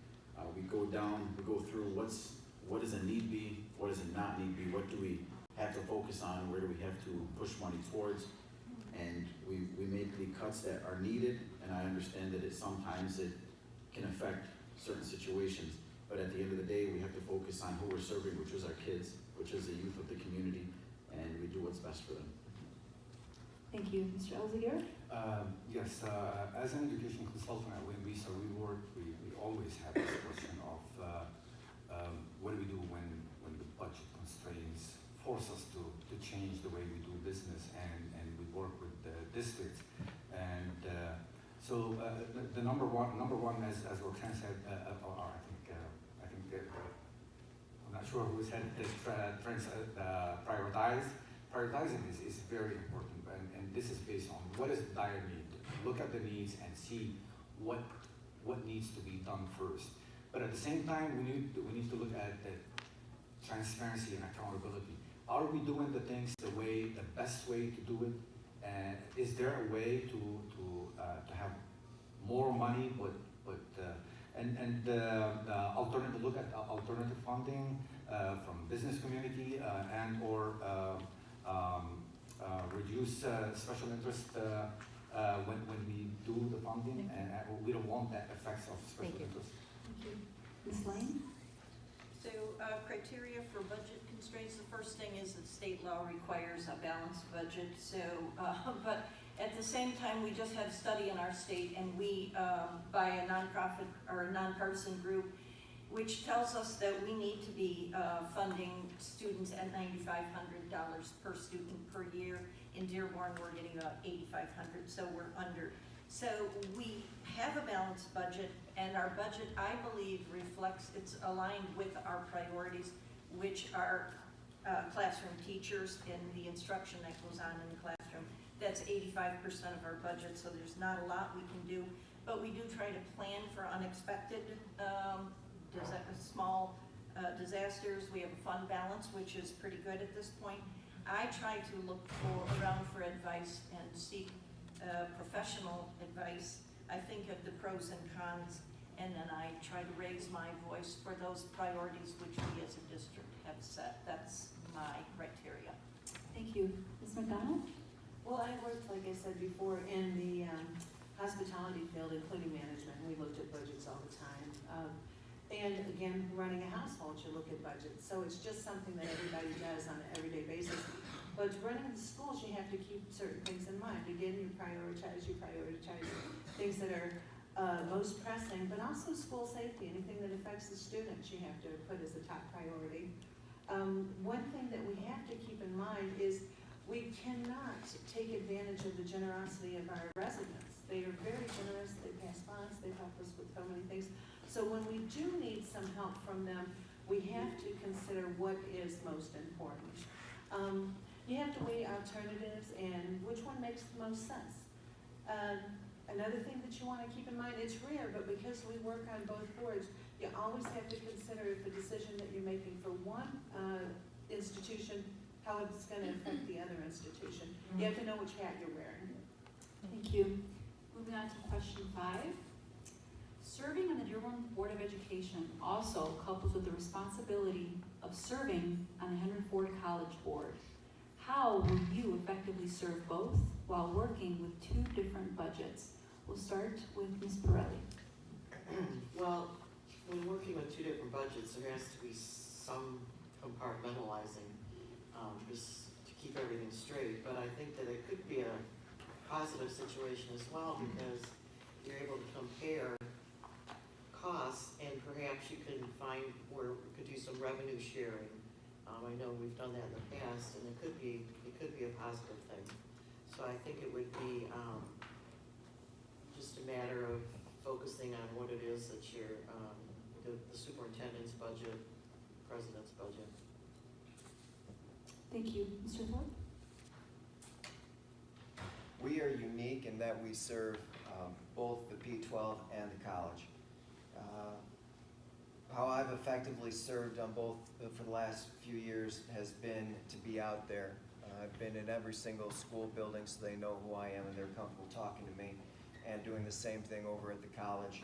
We go down, we go through what does a need be, what does it not need be, what do we have to focus on, where do we have to push money towards, and we make the cuts that are needed, and I understand that sometimes it can affect certain situations, but at the end of the day, we have to focus on who we're serving, which is our kids, which is the youth of the community, and we do what's best for them. Thank you. Mr. Elzegar? Yes, as an education consultant at WINVISA, we always have this question of what do we do when the budget constraints force us to change the way we do business and we work with the districts. And so the number one, as Roxanne said, or I think I'm not sure who said this, prioritizing is very important. And this is based on what is the dire need. Look at the needs and see what needs to be done first. But at the same time, we need to look at the transparency and accountability. Are we doing the things the best way to do it? And is there a way to have more money, alternative look at alternative funding from business community and/or reduce special interest when we do the funding, and we don't want that effects of special interest. Thank you. Ms. Lane? So criteria for budget constraints, the first thing is that state law requires a balanced budget. So, but at the same time, we just had a study in our state, and we, by a nonprofit or a nonpartisan group, which tells us that we need to be funding students at $9,500 per student per year. In Dearborn, we're getting about $8,500, so we're under. So we have a balanced budget, and our budget, I believe, reflects, it's aligned with our priorities, which are classroom teachers and the instruction that goes on in the classroom. That's 85% of our budget, so there's not a lot we can do, but we do try to plan for unexpected small disasters. We have a fund balance, which is pretty good at this point. I try to look around for advice and seek professional advice. I think of the pros and cons, and then I try to raise my voice for those priorities which we as a district have set. That's my criteria. Thank you. Ms. McDonald? Well, I worked, like I said before, in the hospitality field, including management, and we looked at budgets all the time. And again, running a household, you look at budgets. So it's just something that everybody does on an everyday basis. But running the schools, you have to keep certain things in mind. Again, you prioritize things that are most pressing, but also school safety. Anything that affects the students, you have to put as a top priority. One thing that we have to keep in mind is we cannot take advantage of the generosity of our residents. They are very generous, they pass bonds, they help us with so many things. So when we do need some help from them, we have to consider what is most important. You have to weigh alternatives and which one makes the most sense. Another thing that you want to keep in mind, it's rare, but because we work on both boards, you always have to consider if the decision that you're making for one institution, how it's going to affect the other institution. You have to know which hat you're wearing. Thank you. Moving on to question 5. Serving on the Dearborn Board of Education also couples with the responsibility of serving on the Henry Ford College Board. How will you effectively serve both while working with 2 different budgets? We'll start with Ms. Pirelli. Well, when working with 2 different budgets, there has to be some compartmentalizing just to keep everything straight. But I think that it could be a positive situation as well, because you're able to compare costs, and perhaps you can find where we could do some revenue sharing. I know we've done that in the past, and it could be a positive thing. So I think it would be just a matter of focusing on what it is that the superintendent's budget, president's budget. Thank you. Mr. Thorpe? We are unique in that we serve both the P12 and the college. How I've effectively served on both for the last few years has been to be out there. I've been in every single school building so they know who I am and they're comfortable talking to me, and doing the same thing over at the college.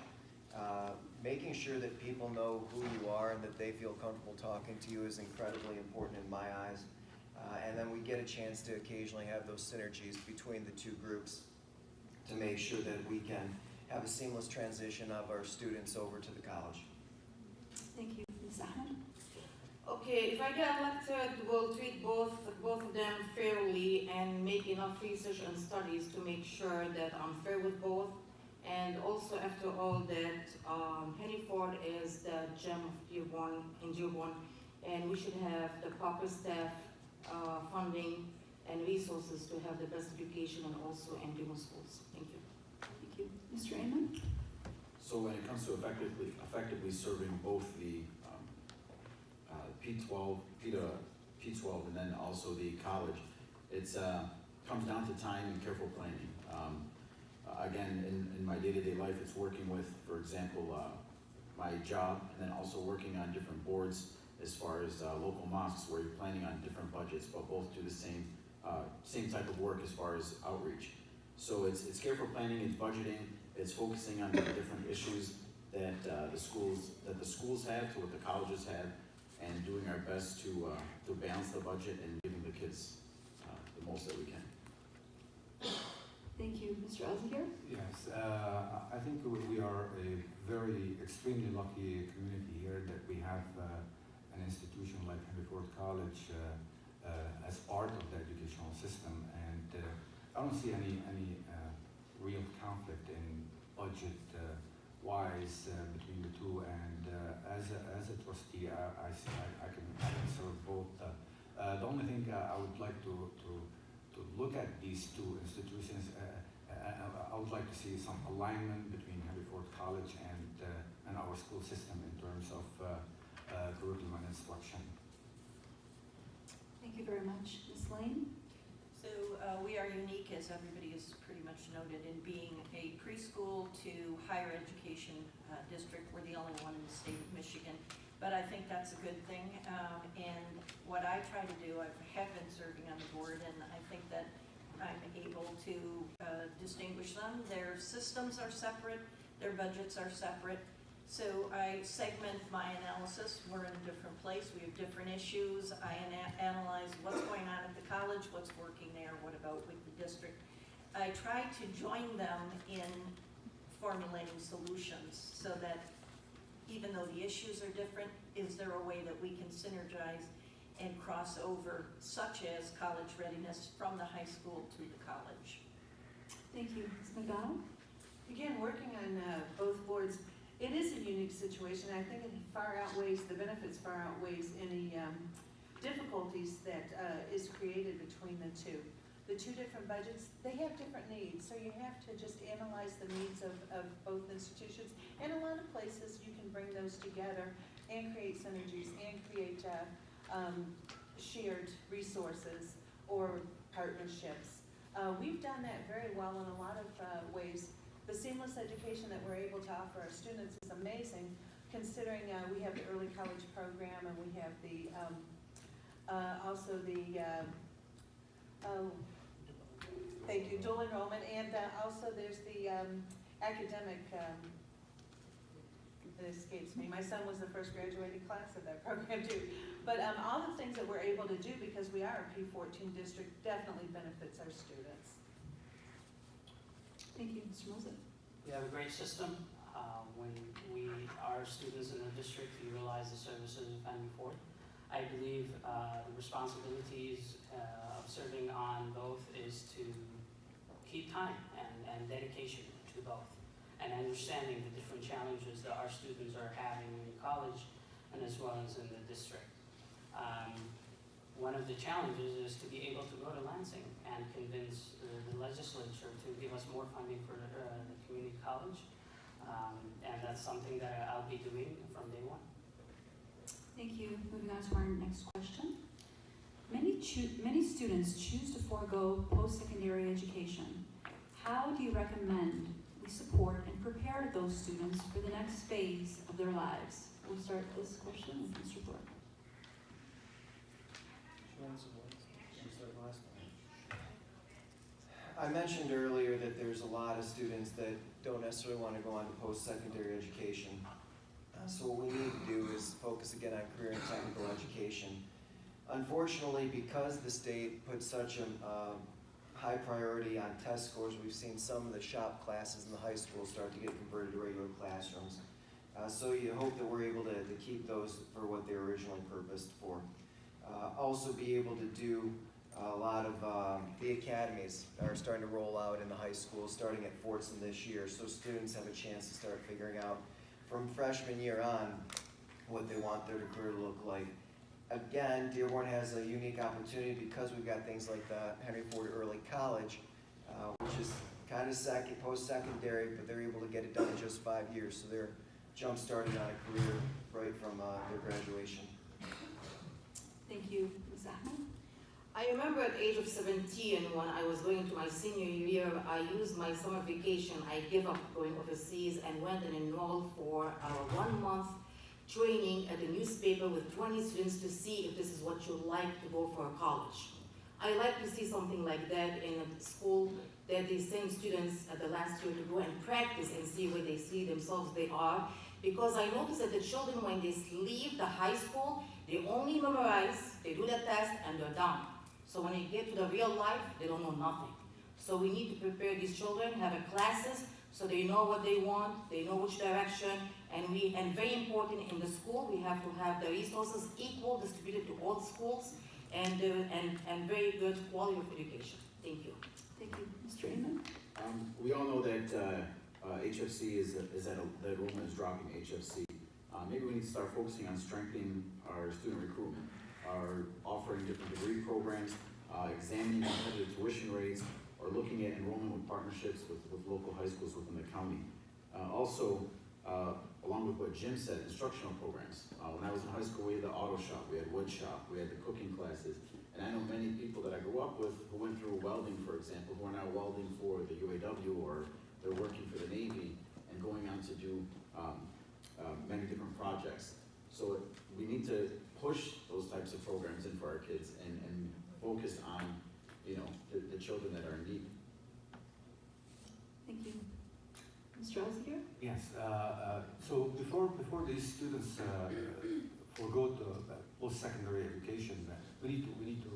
Making sure that people know who you are and that they feel comfortable talking to you is incredibly important in my eyes. And then we get a chance to occasionally have those synergies between the two groups to make sure that we can have a seamless transition of our students over to the college. Thank you. Ms. Ahmed? Okay, if I get elected, we'll treat both of them fairly and make enough research and studies to make sure that I'm fair with both. And also, after all that, Henry Ford is the gem of Dearborn, and we should have the proper staff, funding, and resources to have the best education and also in Dearborn schools. Thank you. Thank you. Mr. Amon? So when it comes to effectively serving both the P12 and then also the college, it's comes down to time and careful planning. Again, in my day-to-day life, it's working with, for example, my job, and then also working on different boards as far as local mosques where you're planning on different budgets, but both do the same type of work as far as outreach. So it's careful planning, it's budgeting, it's focusing on the different issues that the schools have to what the colleges have, and doing our best to balance the budget and giving the kids the most that we can. Thank you. Mr. Alzahir? Yes, I think we are a very extremely lucky community here that we have an institution like Henry Ford College as part of the educational system, and I don't see any real conflict in budget wise between the two. And as a trustee, I can serve both. The only thing I would like to look at these two institutions, I would like to see some alignment between Henry Ford College and our school system in terms of curriculum and instruction. Thank you very much. Ms. Lane? So we are unique, as everybody has pretty much noted, in being a preschool to higher education district. We're the only one in the state of Michigan, but I think that's a good thing. And what I try to do, I have been serving on the board, and I think that I'm able to distinguish them. Their systems are separate, their budgets are separate. So I segment my analysis. We're in a different place. We have different issues. I analyze what's going on at the college, what's working there, what about with the district. I try to join them in formulating solutions so that even though the issues are different, is there a way that we can synergize and cross over, such as college readiness from the high school to the college. Thank you. Ms. McDonald? Again, working on both boards, it is a unique situation. I think it the benefits far outweighs any difficulties that is created between the two. The two different budgets, they have different needs, so you have to just analyze the needs of both institutions. And a lot of places you can bring those together and create synergies and create shared resources or partnerships. We've done that very well in a lot of ways. The seamless education that we're able to offer our students is amazing, considering we have the early college program, and we have the also the thank you, dual enrollment, and also there's the academic. It escapes me. My son was the first graduating class of that program too. But all the things that we're able to do because we are a P14 district definitely benefits our students. Thank you. Mr. Moser? We have a great system. When our students in the district utilize the services of Henry Ford, I believe the responsibilities of serving on both is to keep time and dedication to both, and understanding the different challenges that our students are having in college and as well as in the district. One of the challenges is to be able to go to Lansing and convince the legislature to give us more funding for the community college. And that's something that I'll be doing from day one. Thank you. Moving on to our next question. Many students choose to forego post-secondary education. How do you recommend we support and prepare those students for the next phase of their lives? We'll start this question with Mr. Thorpe. I mentioned earlier that there's a lot of students that don't necessarily want to go on to post-secondary education. So what we need to do is focus again on career and technical education. Unfortunately, because the state put such a high priority on test scores, we've seen some of the shop classes in the high school start to get converted to regular classrooms. So you hope that we're able to keep those for what they were originally purposed for. Also be able to do a lot of the academies are starting to roll out in the high school, starting at Fortson this year, so students have a chance to start figuring out from freshman year on what they want their career to look like. Again, Dearborn has a unique opportunity because we've got things like the Henry Ford Early College, which is kind of post-secondary, but they're able to get it done in just 5 years, so they're jump-started on a career right from their graduation. Thank you. Ms. Ahmed? I remember at the age of 17, when I was going to my senior year, I used my summer vacation. I gave up going overseas and went and enrolled for a 1-month training at a newspaper with 20 students to see if this is what you like to go for college. I like to see something like that in a school that they send students at the last year to go and practice and see where they see themselves they are. Because I noticed that the children, when they leave the high school, they only memorize, they do the test, and they're done. So when they get to the real life, they don't know nothing. So we need to prepare these children, have a classes, so they know what they want, they know which direction, and very important in the school, we have to have the resources equal, distributed to all schools, and very good quality of education. Thank you. Thank you. Mr. Amon? We all know that HFC the enrollment is dropping HFC. Maybe we need to start focusing on strengthening our student recruitment, offering different degree programs, examining competitive tuition rates, or looking at enrollment with partnerships with local high schools within the county. Also, along with what Jim said, instructional programs. When I was in high school, we had the auto shop, we had wood shop, we had the cooking classes. And I know many people that I grew up with who went through welding, for example, who are now welding for the UAW, or they're working for the Navy and going on to do many different projects. So we need to push those types of programs in for our kids and focus on, the children that are in need. Thank you. Mr. Oziger? Yes, so before these students forego to post-secondary education, we need to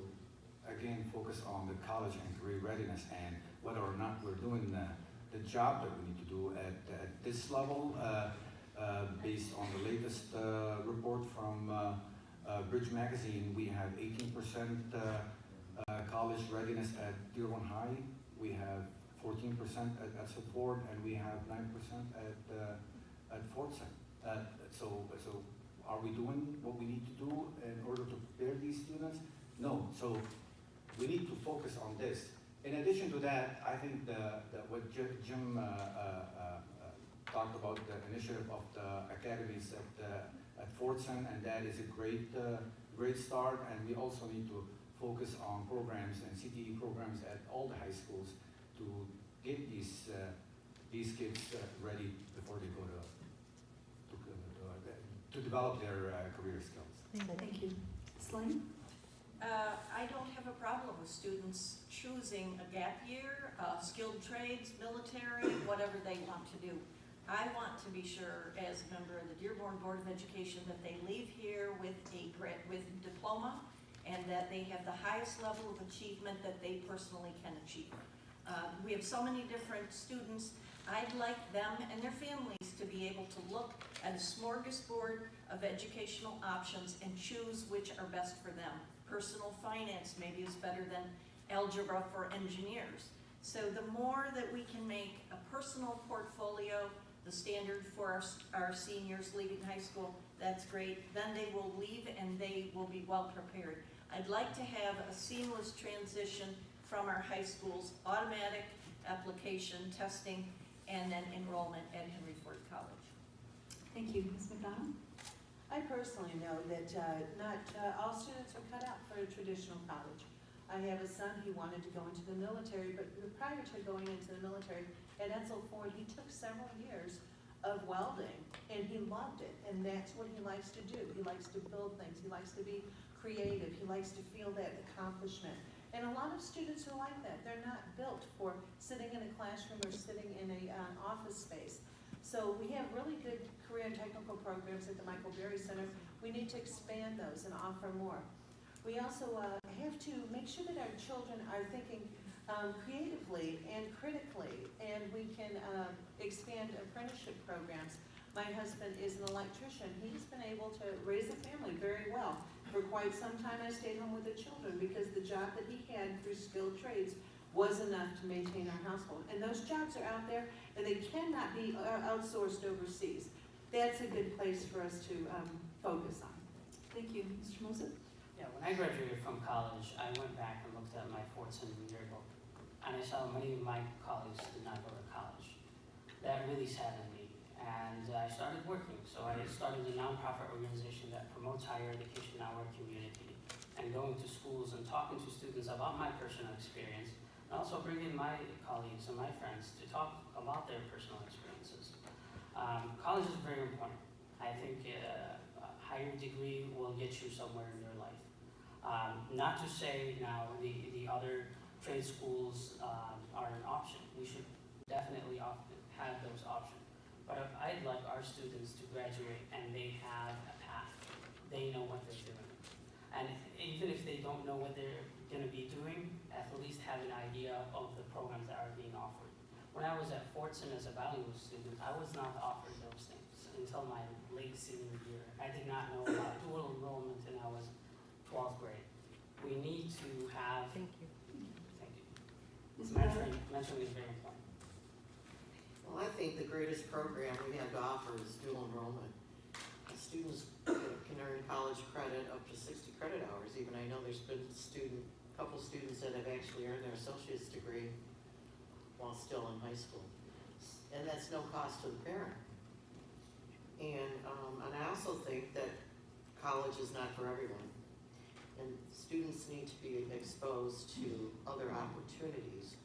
again focus on the college and career readiness and whether or not we're doing the job that we need to do at this level, based on the latest report from Bridge Magazine. We have 18% college readiness at Dearborn High. We have 14% at Support, and we have 9% at Fortson. So are we doing what we need to do in order to prepare these students? No. So we need to focus on this. In addition to that, I think what Jim talked about, the initiative of the academies at Fortson, and that is a great start. And we also need to focus on programs and CTE programs at all the high schools to get these kids ready before they go to develop their career skills. Thank you. Sling? I don't have a problem with students choosing a gap year, skilled trades, military, whatever they want to do. I want to be sure, as a member of the Dearborn Board of Education, that they leave here with with diploma, and that they have the highest level of achievement that they personally can achieve. We have so many different students. I'd like them and their families to be able to look at a smorgasbord of educational options and choose which are best for them. Personal finance maybe is better than algebra for engineers. So the more that we can make a personal portfolio the standard for our seniors leaving high school, that's great. Then they will leave and they will be well prepared. I'd like to have a seamless transition from our high schools, automatic application, testing, and then enrollment at Henry Ford College. Thank you. Ms. McDonald? I personally know that not all students are cut out for a traditional college. I have a son who wanted to go into the military, but prior to going into the military at Edsel Ford, he took several years of welding, and he loved it, and that's what he likes to do. He likes to build things. He likes to be creative. He likes to feel that accomplishment. And a lot of students are like that. They're not built for sitting in a classroom or sitting in an office space. So we have really good career and technical programs at the Michael Berry Center. We need to expand those and offer more. We also have to make sure that our children are thinking creatively and critically, and we can expand apprenticeship programs. My husband is an electrician. He's been able to raise a family very well. For quite some time, I stayed home with the children because the job that he had through skilled trades was enough to maintain our household. And those jobs are out there, and they cannot be outsourced overseas. That's a good place for us to focus on. Thank you. Mr. Moser? Yeah, when I graduated from college, I went back and looked at my Fortson yearbook, and I saw many of my colleagues did not go to college. That really saddened me, and I started working. So I started a nonprofit organization that promotes higher education in our community, and going to schools and talking to students about my personal experience, and also bringing my colleagues and my friends to talk about their personal experiences. College is very important. I think a higher degree will get you somewhere in your life. Not to say now the other trade schools are an option. We should definitely have those options. But I'd like our students to graduate and they have a path. They know what they're doing. And even if they don't know what they're going to be doing, at least have an idea of the programs that are being offered. When I was at Fortson as a bilingual student, I was not offered those things until my late senior year. I did not know about dual enrollment until I was 12th grade. We need to have... Thank you. Thank you. Mentoring is very important. Well, I think the greatest program we have to offer is dual enrollment. Students can earn college credit up to 60 credit hours. Even I know there's been a couple students that have actually earned their associate's degree while still in high school. And that's no cost to the parent. And I also think that college is not for everyone. And students need to be exposed to other opportunities.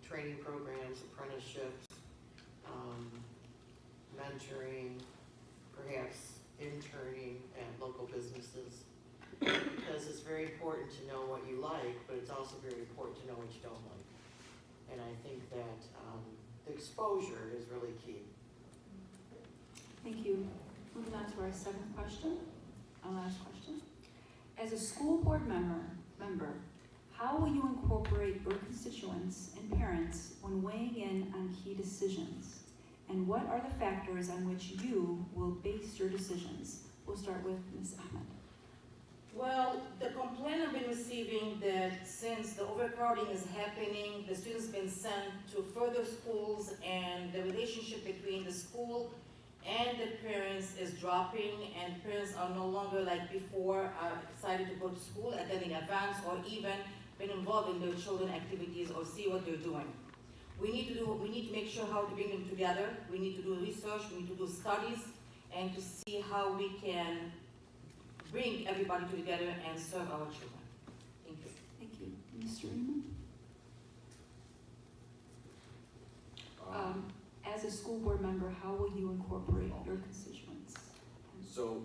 Training programs, apprenticeships, mentoring, perhaps interning at local businesses. Because it's very important to know what you like, but it's also very important to know what you don't like. And I think that the exposure is really key. Thank you. Moving on to our seventh question, our last question. As a school board member, how will you incorporate your constituents and parents when weighing in on key decisions? And what are the factors on which you will base your decisions? We'll start with Ms. Ahmed. Well, the complaint I've been receiving that since the overcrowding is happening, the students been sent to further schools and the relationship between the school and the parents is dropping, and parents are no longer like before excited to go to school, attending advance, or even been involved in their children activities or see what they're doing. We need to make sure how to bring them together. We need to do research, we need to do studies, and to see how we can bring everybody together and serve our children. Thank you. Thank you. Mr. Riemann? As a school board member, how will you incorporate your constituents? So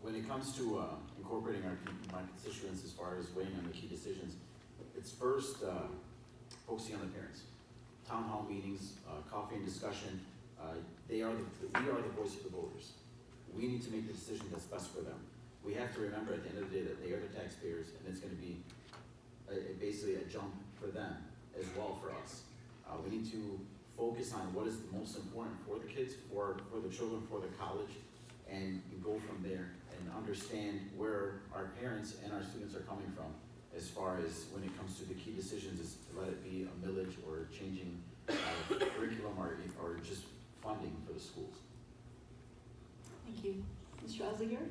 when it comes to incorporating my constituents as far as weighing on the key decisions, it's first focusing on the parents. Town hall meetings, coffee and discussion, we are the voice of the voters. We need to make the decision that's best for them. We have to remember at the end of the day that they are the taxpayers, and it's going to be basically a jump for them as well for us. We need to focus on what is the most important for the kids, for the children, for the college, and go from there and understand where our parents and our students are coming from as far as when it comes to the key decisions, is let it be a millage or changing curriculum or just funding for the schools. Thank you. Mr. Oziger?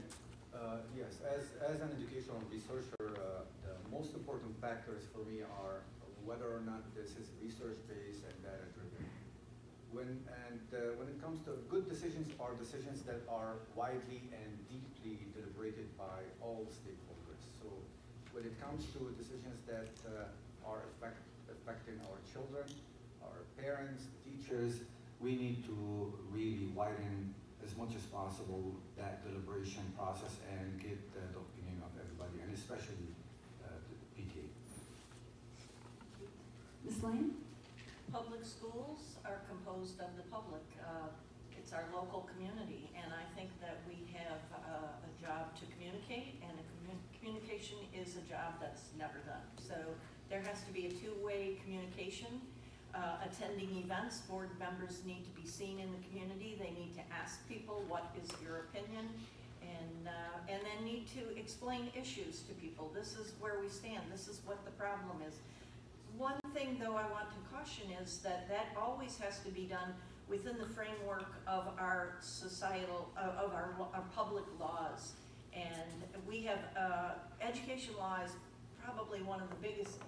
Yes, as an educational researcher, the most important factors for me are whether or not this is research-based and data-driven. When it comes to good decisions, are decisions that are widely and deeply deliberated by all stakeholders. So when it comes to decisions that are affecting our children, our parents, teachers, we need to really widen as much as possible that deliberation process and get the opinion of everybody, and especially the PTA. Ms. Lane? Public schools are composed of the public. It's our local community, and I think that we have a job to communicate, and communication is a job that's never done. So there has to be a two-way communication. Attending events, board members need to be seen in the community. They need to ask people, what is your opinion? And then need to explain issues to people. This is where we stand. This is what the problem is. One thing, though, I want to caution is that always has to be done within the framework of our societal, of our public laws. And we have, education law is probably one of the biggest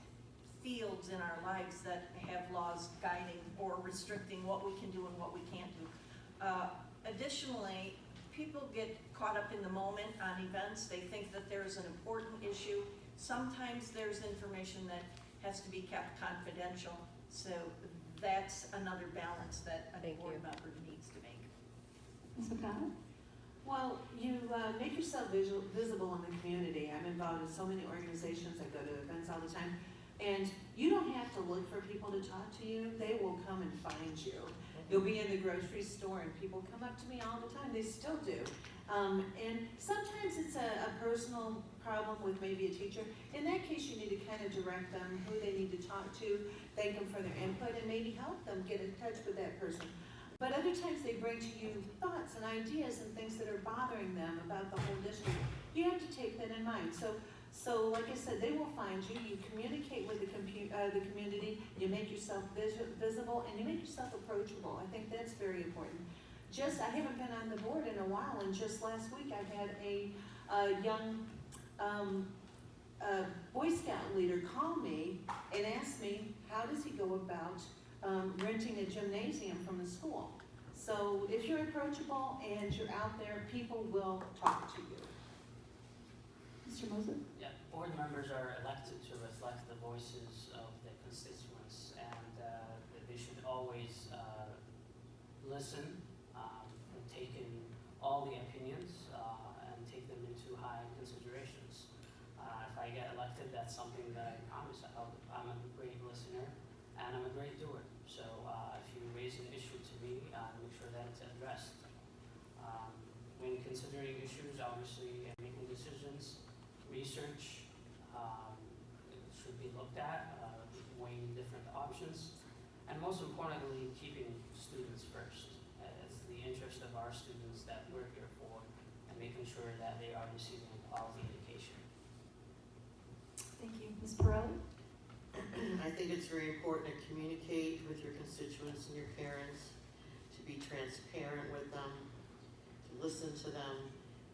fields in our lives that have laws guiding or restricting what we can do and what we can't do. Additionally, people get caught up in the moment on events. They think that there's an important issue. Sometimes there's information that has to be kept confidential. So that's another balance that a board member needs to make. Ms. McDonald? Well, you make yourself visible in the community. I'm involved in so many organizations. I go to events all the time. And you don't have to look for people to talk to you. They will come and find you. You'll be in the grocery store and people come up to me all the time. They still do. And sometimes it's a personal problem with maybe a teacher. In that case, you need to kind of direct them who they need to talk to, thank them for their input, and maybe help them get in touch with that person. But other times they bring to you thoughts and ideas and things that are bothering them about the whole district. You have to take that in mind. So like I said, they will find you, you communicate with the community, you make yourself visible, and you make yourself approachable. I think that's very important. I haven't been on the board in a while, and just last week I had a young Boy Scout leader call me and ask me, how does he go about renting a gymnasium from the school? So if you're approachable and you're out there, people will talk to you. Mr. Moser? Yeah, board members are elected to reflect the voices of their constituents, and they should always listen and take in all the opinions and take them into high considerations. If I get elected, that's something that I promise. I'm a great listener and I'm a great doer. So if you raise an issue to me, make sure that it's addressed. When considering issues, obviously, and making decisions, research should be looked at, weighing different options, and most importantly, keeping students first. It's the interest of our students that we're here for, and making sure that they are receiving a quality education. Thank you. Ms. Pirelli? I think it's very important to communicate with your constituents and your parents, to be transparent with them, to listen to them,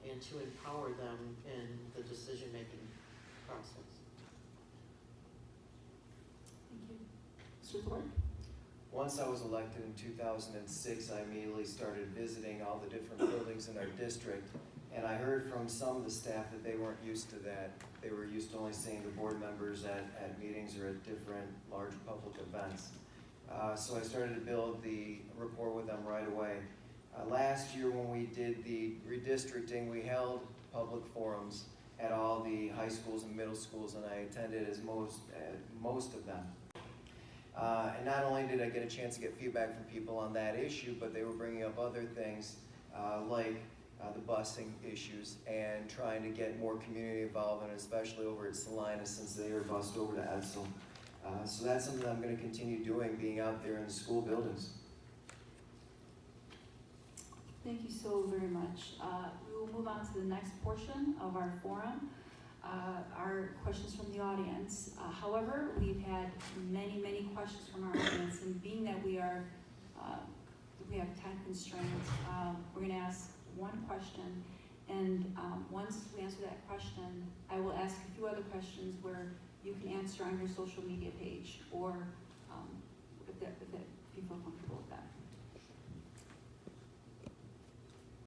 and to empower them in the decision-making process. Thank you. Mr. Thorpe? Once I was elected in 2006, I immediately started visiting all the different buildings in our district, and I heard from some of the staff that they weren't used to that. They were used to only seeing the board members at meetings or at different large public events. So I started to build the rapport with them right away. Last year when we did the redistricting, we held public forums at all the high schools and middle schools, and I attended as most of them. And not only did I get a chance to get feedback from people on that issue, but they were bringing up other things like the busing issues and trying to get more community involvement, especially over at Salina since they were bused over to Edsel. So that's something I'm going to continue doing, being out there in the school buildings. Thank you so very much. We will move on to the next portion of our forum, our questions from the audience. However, we've had many questions from our audience, and being that we have time constraints, we're going to ask one question, And once we answer that question, I will ask a few other questions where you can answer on your social media page, or if you feel comfortable with that.